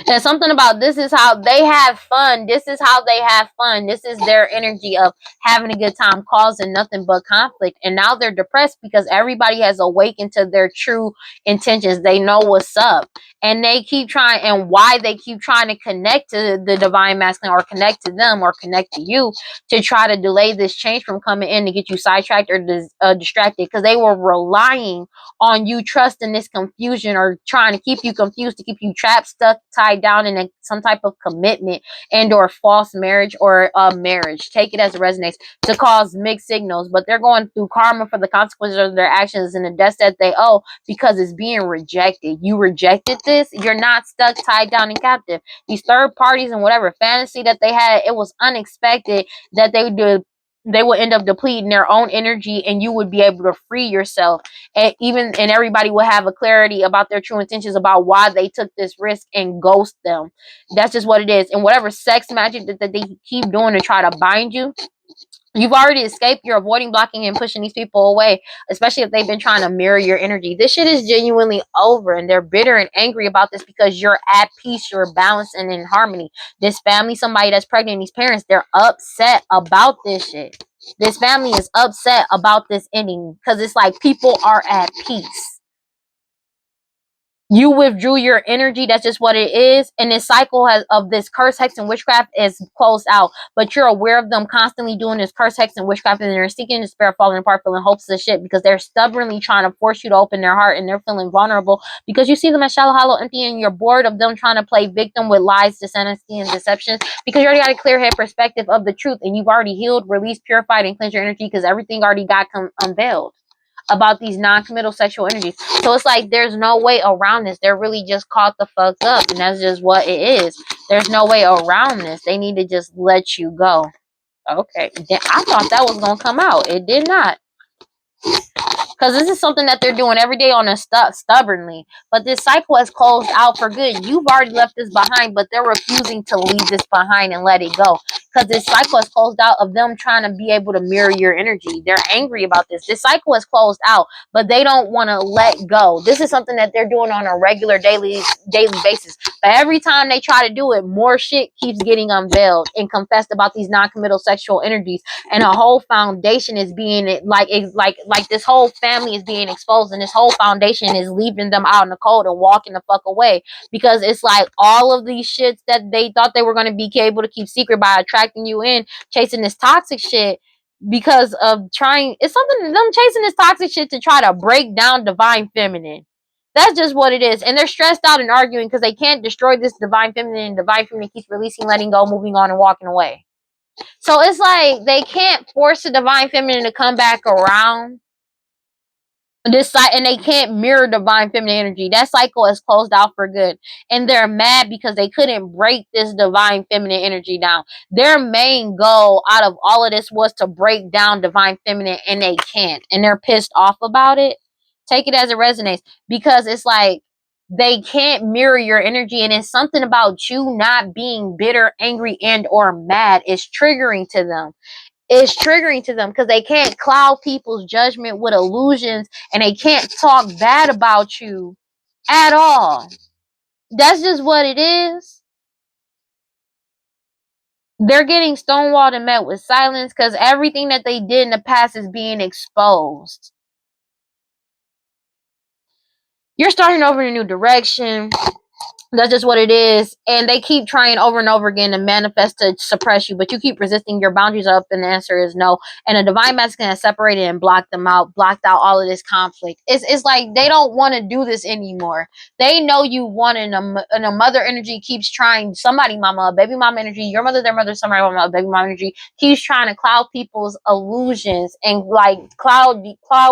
And something about this is how they have fun. This is how they have fun. This is their energy of having a good time, causing nothing but conflict. And now they're depressed because everybody has awakened to their true intentions. They know what's up. And they keep trying, and why they keep trying to connect to the divine masculine, or connect to them, or connect to you, to try to delay this change from coming in, to get you sidetracked or distracted, because they were relying on you trusting this confusion, or trying to keep you confused, to keep you trapped, stuck, tied down in some type of commitment and or false marriage, or a marriage. Take it as it resonates, to cause mixed signals. But they're going through karma for the consequences of their actions and the debts that they owe, because it's being rejected. You rejected this. You're not stuck, tied down, and captive. These third parties and whatever fantasy that they had, it was unexpected that they would end up depleting their own energy, and you would be able to free yourself, and everybody will have a clarity about their true intentions, about why they took this risk, and ghost them. That's just what it is. And whatever sex magic that they keep doing to try to bind you, you've already escaped. You're avoiding, blocking, and pushing these people away, especially if they've been trying to mirror your energy. This shit is genuinely over, and they're bitter and angry about this, because you're at peace, you're balanced and in harmony. This family, somebody that's pregnant, these parents, they're upset about this shit. This family is upset about this ending, because it's like people are at peace. You withdrew your energy. That's just what it is. And this cycle of this curse, hex, and witchcraft is closed out. But you're aware of them constantly doing this curse, hex, and witchcraft, and they're seeking despair, falling apart, feeling hopeless as shit, because they're stubbornly trying to force you to open their heart, and they're feeling vulnerable because you see them as shallow, hollow, empty, and you're bored of them trying to play victim with lies, dishonesty, and deception, because you already got a clear head perspective of the truth, and you've already healed, released, purified, and cleansed your energy, because everything already got unveiled about these non-committal sexual energies. So it's like there's no way around this. They're really just caught the fuck up, and that's just what it is. There's no way around this. They need to just let you go. Okay. I thought that was gonna come out. It did not. Because this is something that they're doing every day on a stubbornly. But this cycle has closed out for good. You've already left this behind, but they're refusing to leave this behind and let it go. Because this cycle has closed out of them trying to be able to mirror your energy. They're angry about this. This cycle has closed out, but they don't want to let go. This is something that they're doing on a regular daily basis. But every time they try to do it, more shit keeps getting unveiled and confessed about these non-committal sexual energies, and a whole foundation is being like this whole family is being exposed, and this whole foundation is leaving them out in the cold and walking the fuck away, because it's like all of these shits that they thought they were going to be able to keep secret by attracting you in, chasing this toxic shit, because of trying, it's something them chasing this toxic shit to try to break down divine feminine. That's just what it is. And they're stressed out and arguing because they can't destroy this divine feminine, and divine feminine keeps releasing, letting go, moving on, and walking away. So it's like they can't force the divine feminine to come back around this side, and they can't mirror divine feminine energy. That cycle is closed out for good, and they're mad because they couldn't break this divine feminine energy down. Their main goal out of all of this was to break down divine feminine, and they can't, and they're pissed off about it. Take it as it resonates, because it's like they can't mirror your energy, and it's something about you not being bitter, angry, and or mad is triggering to them. It's triggering to them because they can't cloud people's judgment with illusions, and they can't talk bad about you at all. That's just what it is. They're getting stonewalled and met with silence because everything that they did in the past is being exposed. You're starting over in a new direction. That's just what it is. And they keep trying over and over again to manifest to suppress you, but you keep resisting. Your boundaries are up, and the answer is no. And the divine masculine has separated and blocked them out, blocked out all of this conflict. It's like they don't want to do this anymore. They know you want, and a mother energy keeps trying. Somebody mama, baby mama energy, your mother, their mother, somebody mama, baby mama energy keeps trying to cloud people's illusions, and like cloud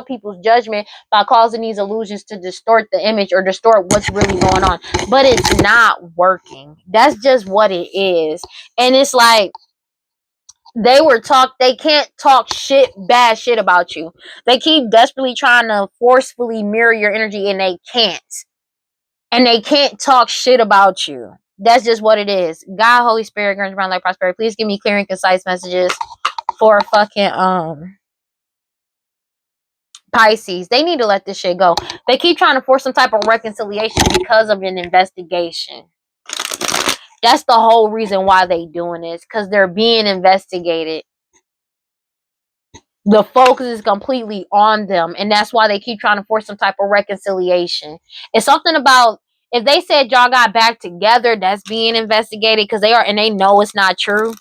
people's judgment by causing these illusions to distort the image or distort what's really going on. But it's not working. That's just what it is. And it's like they can't talk bad shit about you. They keep desperately trying to forcefully mirror your energy, and they can't. And they can't talk shit about you. That's just what it is. God, Holy Spirit, grant around life, prosperity. Please give me clear and concise messages for fucking Pisces. They need to let this shit go. They keep trying to force some type of reconciliation because of an investigation. That's the whole reason why they doing this, because they're being investigated. The focus is completely on them, and that's why they keep trying to force some type of reconciliation. It's something about, if they said y'all got back together, that's being investigated, because they are, and they know it's not true.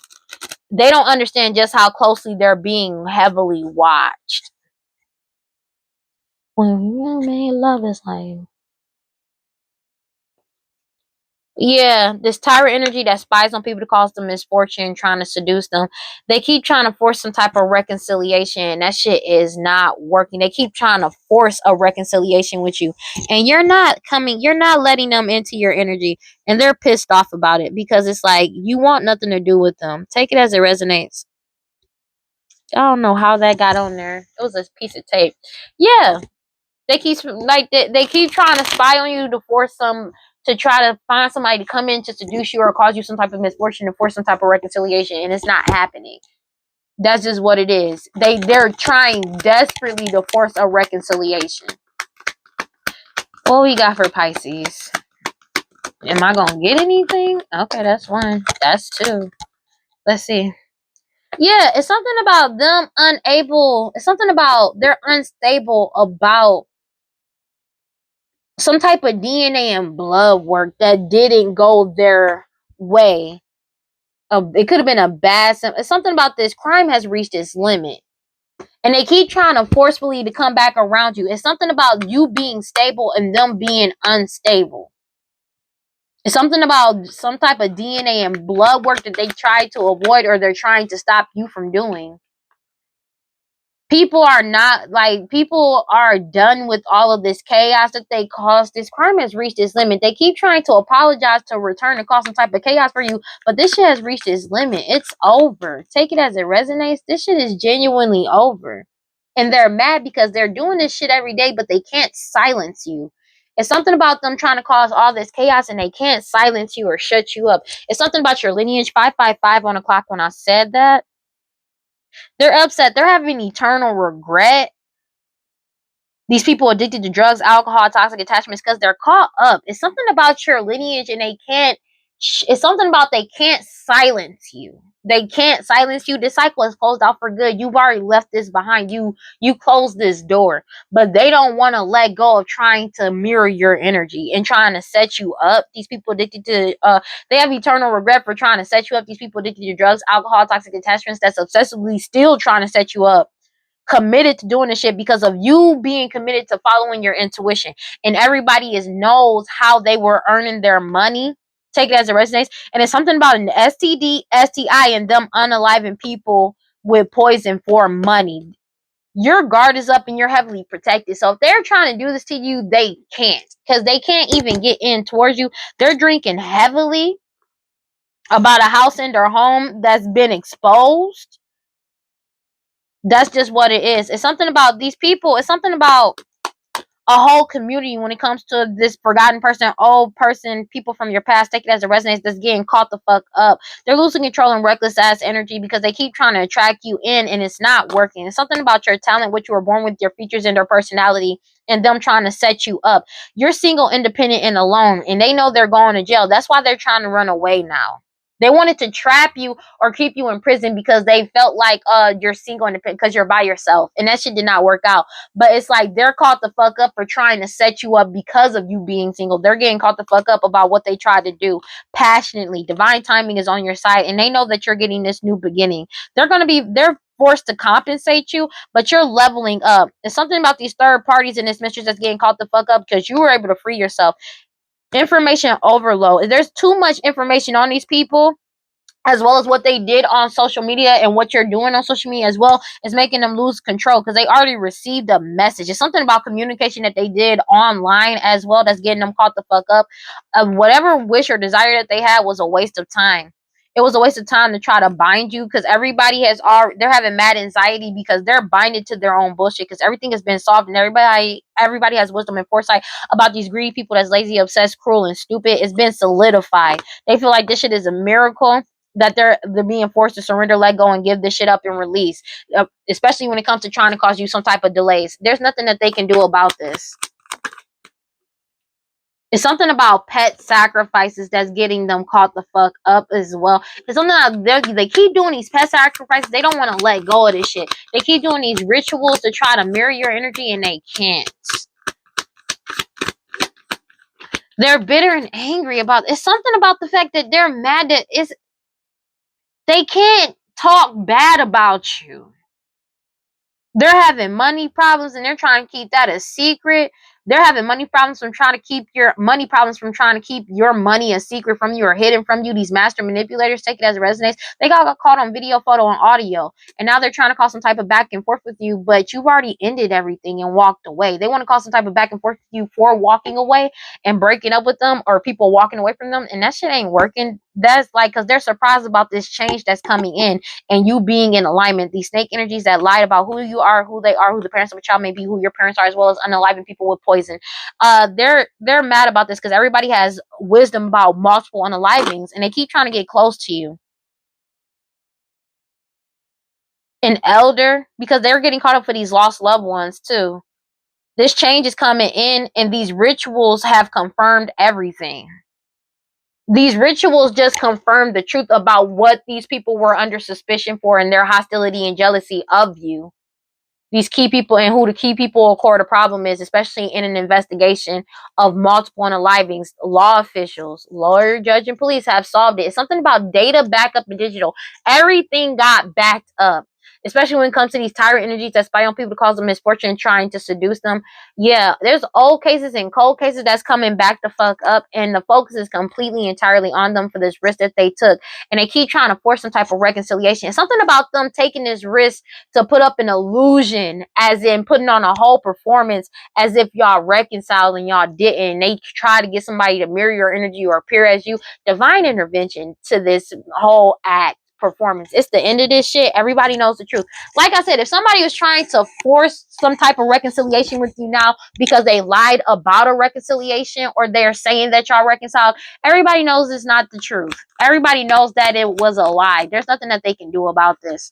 They don't understand just how closely they're being heavily watched. When you man, love is like, yeah, this tyrant energy that spies on people to cause them misfortune, trying to seduce them. They keep trying to force some type of reconciliation. That shit is not working. They keep trying to force a reconciliation with you. And you're not letting them into your energy. And they're pissed off about it, because it's like, you want nothing to do with them. Take it as it resonates. I don't know how that got on there. It was a piece of tape. Yeah. They keep like they keep trying to spy on you to force to try to find somebody to come in to seduce you or cause you some type of misfortune to force some type of reconciliation, and it's not happening. That's just what it is. They're trying desperately to force a reconciliation. What we got for Pisces? Am I gonna get anything? Okay, that's one. That's two. Let's see. Yeah, it's something about them unable. It's something about they're unstable about some type of DNA and blood work that didn't go their way. It could have been a bad. It's something about this crime has reached its limit, and they keep trying to forcefully to come back around you. It's something about you being stable and them being unstable. It's something about some type of DNA and blood work that they try to avoid, or they're trying to stop you from doing. People are done with all of this chaos that they caused. This crime has reached its limit. They keep trying to apologize to return and cause some type of chaos for you, but this shit has reached its limit. It's over. Take it as it resonates. This shit is genuinely over. And they're mad because they're doing this shit every day, but they can't silence you. It's something about them trying to cause all this chaos and they can't silence you or shut you up. It's something about your lineage 555 on the clock when I said that. They're upset. They're having eternal regret. These people addicted to drugs, alcohol, toxic attachments, because they're caught up. It's something about your lineage, and they can't. It's something about they can't silence you. They can't silence you. This cycle is closed out for good. You've already left this behind. You closed this door, but they don't want to let go of trying to mirror your energy and trying to set you up. These people addicted to they have eternal regret for trying to set you up. These people addicted to drugs, alcohol, toxic attachments, that's obsessively still trying to set you up, committed to doing this shit because of you being committed to following your intuition. And everybody knows how they were earning their money. Take it as it resonates. And it's something about an STD, STI, and them unaliving people with poison for money. Your guard is up and you're heavily protected. So if they're trying to do this to you, they can't. Because they can't even get in towards you. They're drinking heavily about a house in their home that's been exposed. That's just what it is. It's something about these people. It's something about a whole community when it comes to this forgotten person, old person, people from your past. Take it as a resonance that's getting caught the fuck up. They're losing control and reckless ass energy because they keep trying to attract you in and it's not working. It's something about your talent, what you were born with, your features and their personality, and them trying to set you up. You're single, independent, and alone, and they know they're going to jail. That's why they're trying to run away now. They wanted to trap you or keep you in prison because they felt like you're single and because you're by yourself. And that shit did not work out. But it's like they're caught the fuck up for trying to set you up because of you being single. They're getting caught the fuck up about what they tried to do passionately. Divine timing is on your side and they know that you're getting this new beginning. They're forced to compensate you, but you're leveling up. It's something about these third parties in this mistress that's getting caught the fuck up because you were able to free yourself. Information overload. There's too much information on these people, as well as what they did on social media and what you're doing on social media as well, is making them lose control because they already received a message. It's something about communication that they did online as well that's getting them caught the fuck up. Whatever wish or desire that they had was a waste of time. It was a waste of time to try to bind you because they're having mad anxiety because they're binded to their own bullshit because everything has been solved and everybody has wisdom and foresight about these greedy people that's lazy, obsessed, cruel, and stupid. It's been solidified. They feel like this shit is a miracle that they're being forced to surrender, let go, and give this shit up and release. Especially when it comes to trying to cause you some type of delays. There's nothing that they can do about this. It's something about pet sacrifices that's getting them caught the fuck up as well. It's something that they keep doing these pet sacrifices. They don't want to let go of this shit. They keep doing these rituals to try to mirror your energy, and they can't. They're bitter and angry about it's something about the fact that they're mad that they can't talk bad about you. They're having money problems and they're trying to keep that a secret. They're having money problems from trying to keep your money a secret from you or hidden from you. These master manipulators, take it as it resonates. They got caught on video, photo, and audio. And now they're trying to cause some type of back and forth with you, but you've already ended everything and walked away. They want to cause some type of back and forth with you for walking away and breaking up with them, or people walking away from them. And that shit ain't working. That's like, because they're surprised about this change that's coming in and you being in alignment. These snake energies that lied about who you are, who they are, who the parents of a child may be, who your parents are, as well as unaliving people with poison. They're mad about this because everybody has wisdom about multiple unalivings, and they keep trying to get close to you. An elder, because they're getting caught up for these lost loved ones too. This change is coming in, and these rituals have confirmed everything. These rituals just confirm the truth about what these people were under suspicion for and their hostility and jealousy of you. These key people, and who the key people core the problem is, especially in an investigation of multiple unalivings. Law officials, lawyer, judge, and police have solved it. It's something about data backup and digital. Everything got backed up. Especially when it comes to these tyrant energies that spy on people to cause them misfortune and trying to seduce them. Yeah, there's old cases and cold cases that's coming back the fuck up, and the focus is completely entirely on them for this risk that they took. And they keep trying to force some type of reconciliation. It's something about them taking this risk to put up an illusion, as in putting on a whole performance as if y'all reconciled and y'all didn't. They try to get somebody to mirror your energy or appear as you. Divine intervention to this whole act performance. It's the end of this shit. Everybody knows the truth. Like I said, if somebody was trying to force some type of reconciliation with you now because they lied about a reconciliation, or they're saying that y'all reconciled, everybody knows it's not the truth. Everybody knows that it was a lie. There's nothing that they can do about this.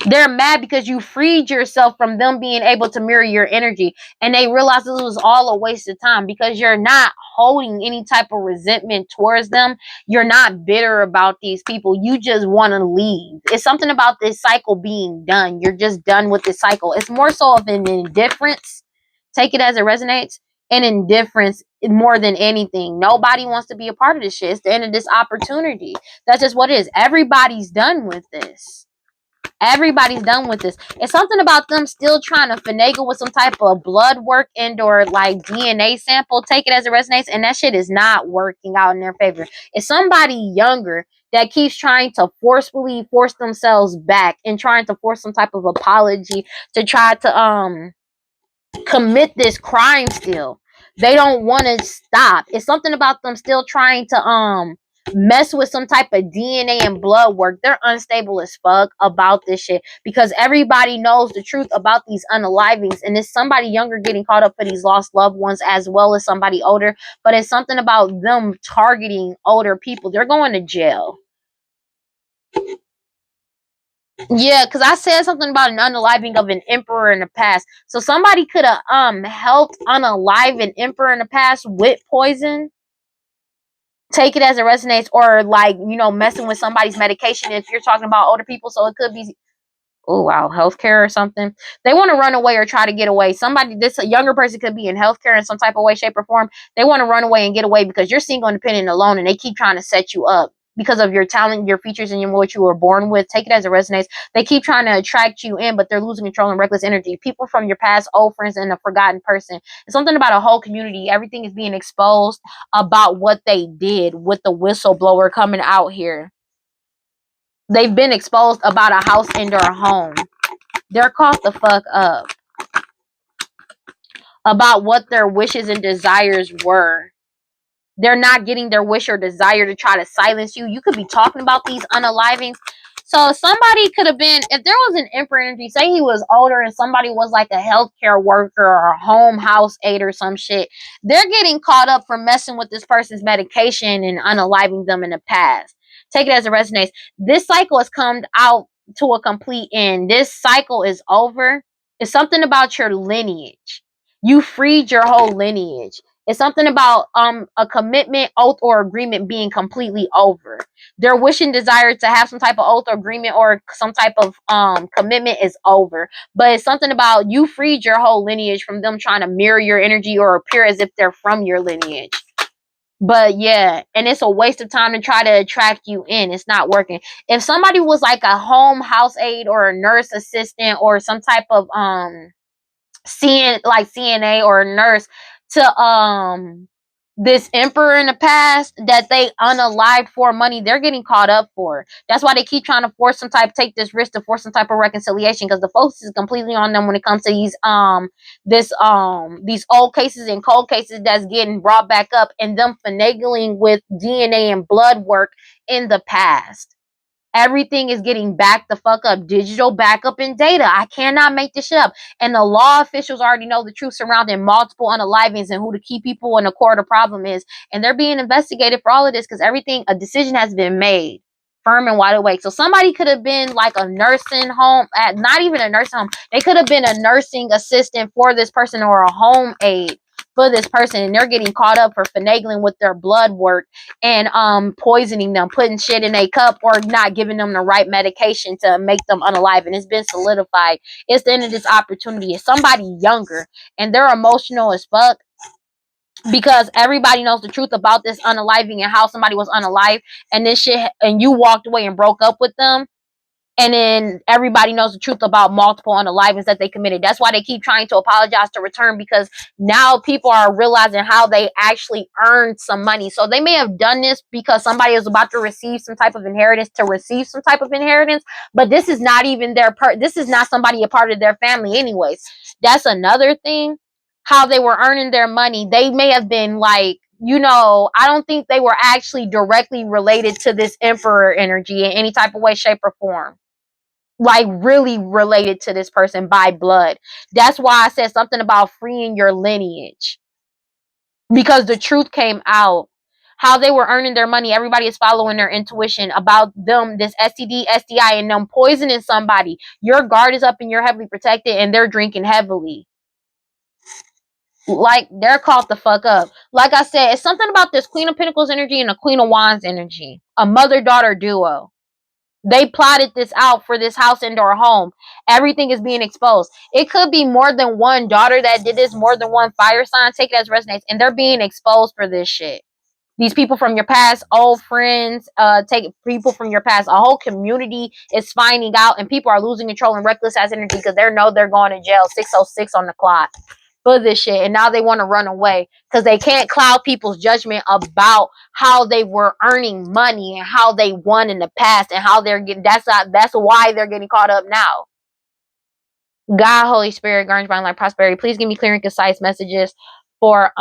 They're mad because you freed yourself from them being able to mirror your energy, and they realize this was all a waste of time because you're not holding any type of resentment towards them. You're not bitter about these people. You just want to leave. It's something about this cycle being done. You're just done with this cycle. It's more so of an indifference. Take it as it resonates. An indifference more than anything. Nobody wants to be a part of this shit. It's the end of this opportunity. That's just what it is. Everybody's done with this. Everybody's done with this. It's something about them still trying to finagle with some type of blood work and or like DNA sample. Take it as it resonates, and that shit is not working out in their favor. It's somebody younger that keeps trying to forcefully force themselves back and trying to force some type of apology to try to commit this crime still. They don't want to stop. It's something about them still trying to mess with some type of DNA and blood work. They're unstable as fuck about this shit because everybody knows the truth about these unalivings, and it's somebody younger getting caught up for these lost loved ones as well as somebody older. But it's something about them targeting older people. They're going to jail. Yeah, because I said something about an unaliving of an emperor in the past. So somebody could have helped unalive an emperor in the past with poison. Take it as it resonates, or like, messing with somebody's medication if you're talking about older people. So it could be, oh wow, healthcare or something. They want to run away or try to get away. This a younger person could be in healthcare in some type of way, shape, or form. They want to run away and get away because you're single, independent, and alone, and they keep trying to set you up because of your talent, your features, and what you were born with. Take it as it resonates. They keep trying to attract you in, but they're losing control and reckless energy. People from your past, old friends, and a forgotten person. It's something about a whole community. Everything is being exposed about what they did with the whistleblower coming out here. They've been exposed about a house and or a home. They're caught the fuck up about what their wishes and desires were. They're not getting their wish or desire to try to silence you. You could be talking about these unalivings. So somebody could have been, if there was an emperor energy, say he was older and somebody was like a healthcare worker or a home house aide or some shit, they're getting caught up for messing with this person's medication and unaliving them in the past. Take it as it resonates. This cycle has come out to a complete end. This cycle is over. It's something about your lineage. You freed your whole lineage. It's something about a commitment, oath, or agreement being completely over. Their wish and desire to have some type of oath or agreement or some type of commitment is over. But it's something about you freed your whole lineage from them trying to mirror your energy or appear as if they're from your lineage. But yeah, and it's a waste of time to try to attract you in. It's not working. If somebody was like a home house aide or a nurse assistant or some type of CNA or a nurse to this emperor in the past that they unalived for money, they're getting caught up for. That's why they keep trying to force some type, take this risk to force some type of reconciliation, because the focus is completely on them when it comes to these old cases and cold cases that's getting brought back up, and them finagling with DNA and blood work in the past. Everything is getting backed the fuck up. Digital backup and data. I cannot make this shit up. And the law officials already know the truth surrounding multiple unalivings and who the key people in the core of the problem is. And they're being investigated for all of this because a decision has been made. Firm and wide awake. So somebody could have been like a nursing home, not even a nursing home. They could have been a nursing assistant for this person or a home aide for this person, and they're getting caught up for finagling with their blood work and poisoning them, putting shit in a cup, or not giving them the right medication to make them unalive. And it's been solidified. It's the end of this opportunity. It's somebody younger and they're emotional as fuck because everybody knows the truth about this unaliving and how somebody was unalive, and this shit, and you walked away and broke up with them. And then everybody knows the truth about multiple unalivings that they committed. That's why they keep trying to apologize to return, because now people are realizing how they actually earned some money. So they may have done this because somebody was about to receive some type of inheritance, but this is not even this is not somebody a part of their family anyways. That's another thing. How they were earning their money. They may have been like, I don't think they were actually directly related to this emperor energy in any type of way, shape, or form, like really related to this person by blood. That's why I said something about freeing your lineage, because the truth came out. How they were earning their money, everybody is following their intuition about them, this STD, STI, and them poisoning somebody. Your guard is up and you're heavily protected, and they're drinking heavily. Like, they're caught the fuck up. Like I said, it's something about this Queen of Pentacles energy and a Queen of Wands energy, a mother-daughter duo. They plotted this out for this house and/or home. Everything is being exposed. It could be more than one daughter that did this, more than one fire sign. Take it as resonates. And they're being exposed for this shit. These people from your past, old friends, take people from your past. A whole community is finding out, and people are losing control and reckless ass energy because they know they're going to jail. 6:06 on the clock for this shit, and now they want to run away because they can't cloud people's judgment about how they were earning money and how they won in the past and how they're getting. That's why they're getting caught up now. God, Holy Spirit, Garnish, Divine Light, Prosperity, please give me clear and concise messages for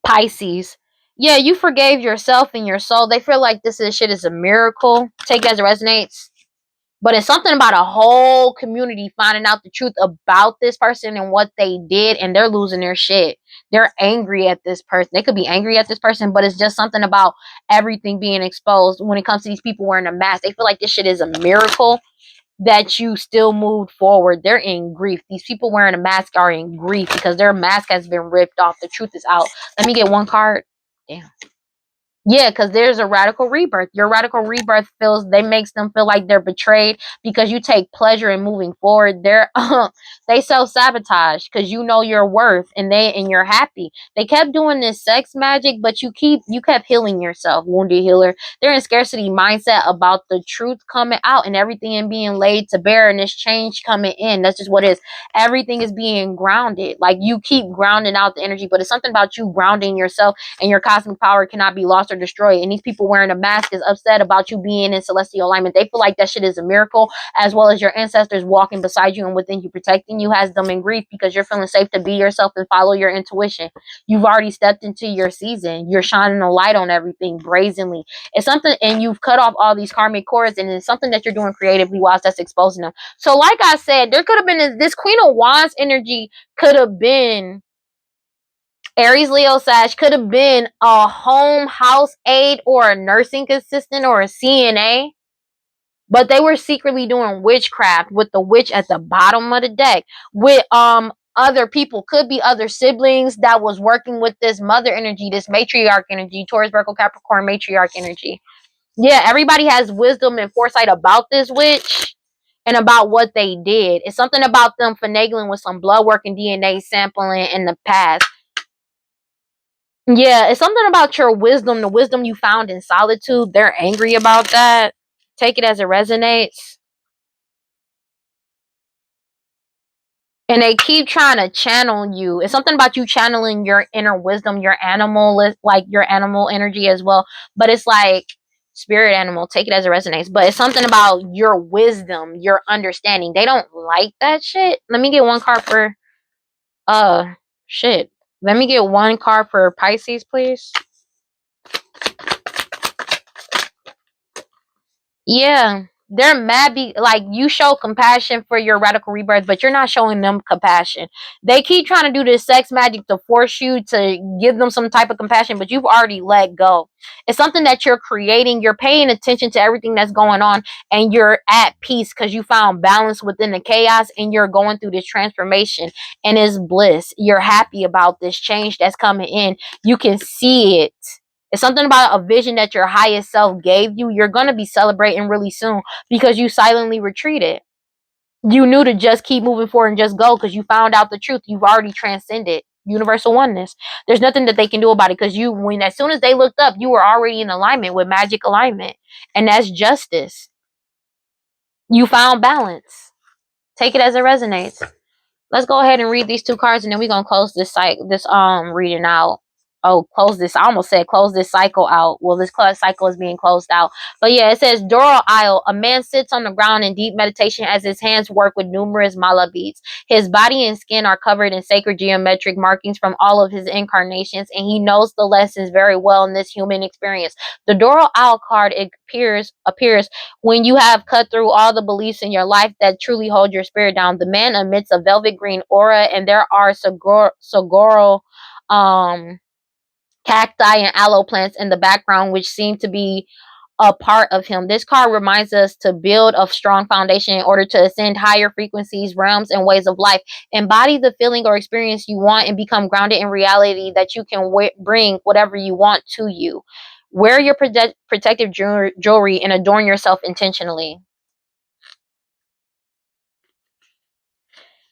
Pisces. Yeah, you forgave yourself and your soul. They feel like this shit is a miracle. Take it as it resonates. But it's something about a whole community finding out the truth about this person and what they did, and they're losing their shit. They're angry at this person. They could be angry at this person, but it's just something about everything being exposed when it comes to these people wearing a mask. They feel like this shit is a miracle that you still moved forward. They're in grief. These people wearing a mask are in grief because their mask has been ripped off. The truth is out. Let me get one card. Damn. Yeah, because there's a radical rebirth. Your radical rebirth makes them feel like they're betrayed because you take pleasure in moving forward. They self-sabotage because you know your worth, and you're happy. They kept doing this sex magic, but you kept healing yourself, wounded healer. They're in scarcity mindset about the truth coming out and everything and being laid to bear, and this change coming in. That's just what it is. Everything is being grounded. Like, you keep grounding out the energy, but it's something about you grounding yourself, and your cosmic power cannot be lost or destroyed. And these people wearing a mask is upset about you being in celestial alignment. They feel like that shit is a miracle, as well as your ancestors walking beside you and within you, protecting you, has them in grief because you're feeling safe to be yourself and follow your intuition. You've already stepped into your season. You're shining a light on everything brazenly. It's something, and you've cut off all these karmic cords, and it's something that you're doing creatively whilst that's exposing them. So like I said, there could have been this Queen of Wands energy, could have been Aries, Leo, Sag, could have been a home house aide or a nursing assistant or a CNA, but they were secretly doing witchcraft with the witch at the bottom of the deck with other people, could be other siblings that was working with this mother energy, this matriarch energy, Taurus, Virgo, Capricorn, matriarch energy. Yeah, everybody has wisdom and foresight about this witch and about what they did. It's something about them finagling with some blood work and DNA sampling in the past. Yeah, it's something about your wisdom, the wisdom you found in solitude. They're angry about that. Take it as it resonates. And they keep trying to channel you. It's something about you channeling your inner wisdom, your animal, like your animal energy as well. But it's like spirit animal. Take it as it resonates. But it's something about your wisdom, your understanding. They don't like that shit. Let me get one card for shit. Let me get one card for Pisces, please. Yeah, they're mad. Like, you show compassion for your radical rebirth, but you're not showing them compassion. They keep trying to do this sex magic to force you to give them some type of compassion, but you've already let go. It's something that you're creating. You're paying attention to everything that's going on, and you're at peace because you found balance within the chaos, and you're going through this transformation, and it's bliss. You're happy about this change that's coming in. You can see it. It's something about a vision that your highest self gave you. You're going to be celebrating really soon because you silently retreated. You knew to just keep moving forward and just go because you found out the truth. You've already transcended universal oneness. There's nothing that they can do about it because as soon as they looked up, you were already in alignment with magic alignment. And that's justice. You found balance. Take it as it resonates. Let's go ahead and read these two cards, and then we're gonna close this reading out. Oh, close this. I almost said close this cycle out. Well, this cycle is being closed out. But yeah, it says Doral Isle. A man sits on the ground in deep meditation as his hands work with numerous mala beads. His body and skin are covered in sacred geometric markings from all of his incarnations, and he knows the lessons very well in this human experience. The Doral Isle card appears when you have cut through all the beliefs in your life that truly hold your spirit down. The man emits a velvet green aura, and there are saguaro cacti and aloe plants in the background, which seem to be a part of him. This card reminds us to build a strong foundation in order to ascend higher frequencies, realms, and ways of life. Embody the feeling or experience you want and become grounded in reality that you can bring whatever you want to you. Wear your protective jewelry and adorn yourself intentionally.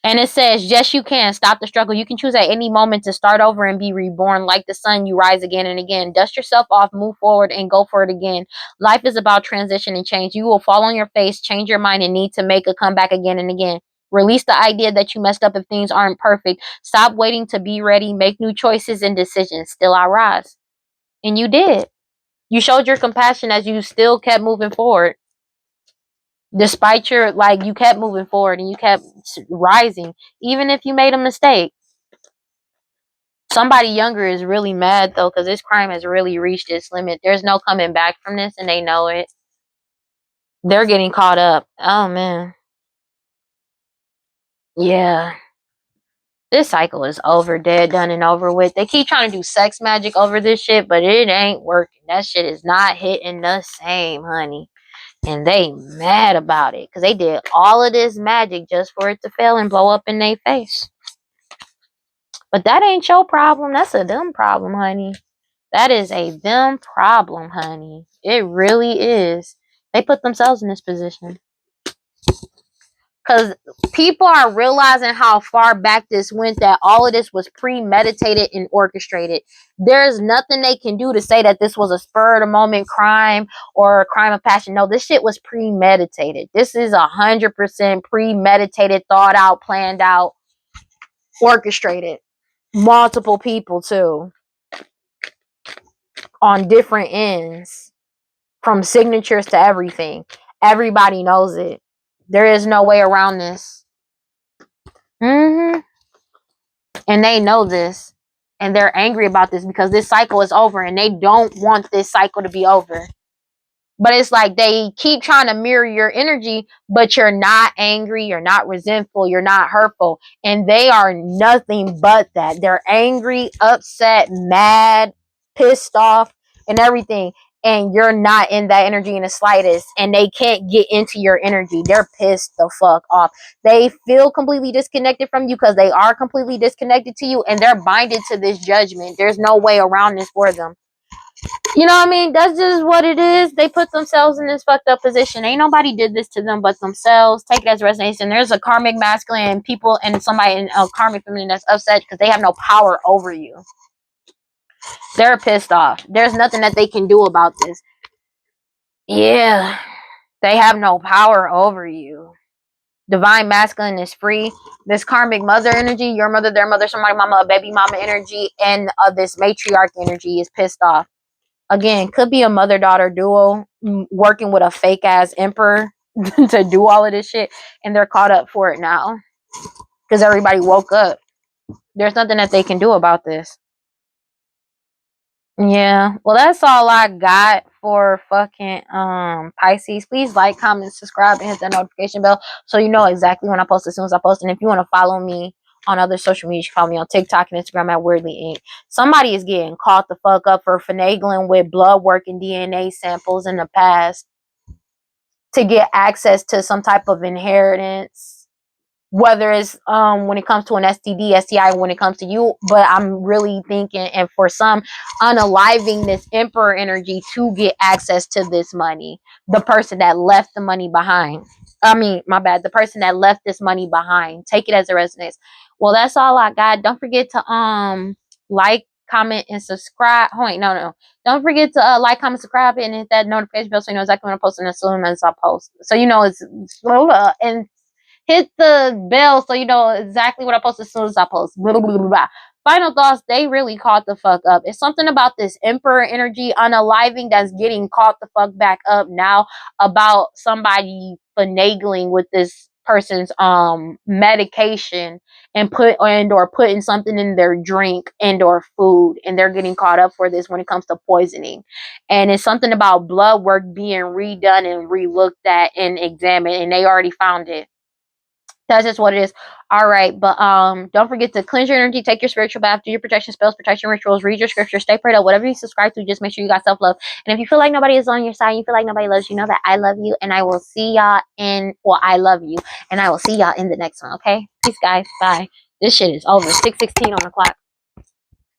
And it says, yes, you can. Stop the struggle. You can choose at any moment to start over and be reborn. Like the sun, you rise again and again. Dust yourself off, move forward, and go for it again. Life is about transition and change. You will fall on your face, change your mind, and need to make a comeback again and again. Release the idea that you messed up if things aren't perfect. Stop waiting to be ready. Make new choices and decisions. Still I rise. And you did. You showed your compassion as you still kept moving forward. Despite you kept moving forward and you kept rising, even if you made a mistake. Somebody younger is really mad though, because this crime has really reached its limit. There's no coming back from this, and they know it. They're getting caught up. Oh man. Yeah. This cycle is over, dead, done, and over with. They keep trying to do sex magic over this shit, but it ain't working. That shit is not hitting the same, honey. And they mad about it because they did all of this magic just for it to fail and blow up in their face. But that ain't your problem. That's a them problem, honey. That is a them problem, honey. It really is. They put themselves in this position. Because people are realizing how far back this went, that all of this was premeditated and orchestrated. There's nothing they can do to say that this was a spur of the moment crime or a crime of passion. No, this shit was premeditated. This is 100% premeditated, thought out, planned out, orchestrated. Multiple people too, on different ends, from signatures to everything. Everybody knows it. There is no way around this. And they know this, and they're angry about this because this cycle is over, and they don't want this cycle to be over. But it's like they keep trying to mirror your energy, but you're not angry, you're not resentful, you're not hurtful. And they are nothing but that. They're angry, upset, mad, pissed off, and everything. and you're not in that energy in the slightest, and they can't get into your energy. They're pissed the fuck off. They feel completely disconnected from you because they are completely disconnected to you, and they're binded to this judgment. There's no way around this for them. You know what I mean? That's just what it is. They put themselves in this fucked up position. Ain't nobody did this to them but themselves. Take it as resonation. There's a karmic masculine people and somebody in a karmic feminine that's upset because they have no power over you. They're pissed off. There's nothing that they can do about this. Yeah. They have no power over you. Divine masculine is free. This karmic mother energy, your mother, their mother, somebody mama, a baby mama energy, and this matriarch energy is pissed off. Again, could be a mother-daughter duo working with a fake-ass emperor to do all of this shit, and they're caught up for it now because everybody woke up. There's nothing that they can do about this. Yeah, well, that's all I got for fucking Pisces. Please like, comment, subscribe, and hit that notification bell so you know exactly when I post as soon as I post. And if you want to follow me on other social media, you can follow me on TikTok and Instagram at WeirdLee Inc. Somebody is getting caught the fuck up for finagling with blood work and DNA samples in the past to get access to some type of inheritance. Whether it's when it comes to an STD, STI, when it comes to you, but I'm really thinking, and for some, unaliving this emperor energy to get access to this money. The person that left the money behind. I mean, my bad. The person that left this money behind. Take it as it resonates. Well, that's all I got. Don't forget to like, comment, and subscribe. Oh, wait, no. Don't forget to like, comment, subscribe, and hit that notification bell so you know exactly when I'm posting as soon as I post. So you know it's and hit the bell so you know exactly what I post as soon as I post. Blah, blah, blah, blah. Final thoughts, they really caught the fuck up. It's something about this emperor energy unaliving that's getting caught the fuck back up now about somebody finagling with this person's medication and putting something in their drink and or food, and they're getting caught up for this when it comes to poisoning. And it's something about blood work being redone and relooked at and examined, and they already found it. That's just what it is. All right, but don't forget to cleanse your energy, take your spiritual bath, do your protection spells, protection rituals, read your scripture, stay prayed up, whatever you subscribe to, just make sure you got self-love. And if you feel like nobody is on your side, you feel like nobody loves you, know that I love you, and I will see y'all I love you, and I will see y'all in the next one, okay? Peace, guys. Bye. This shit is over. 6:16 on the clock.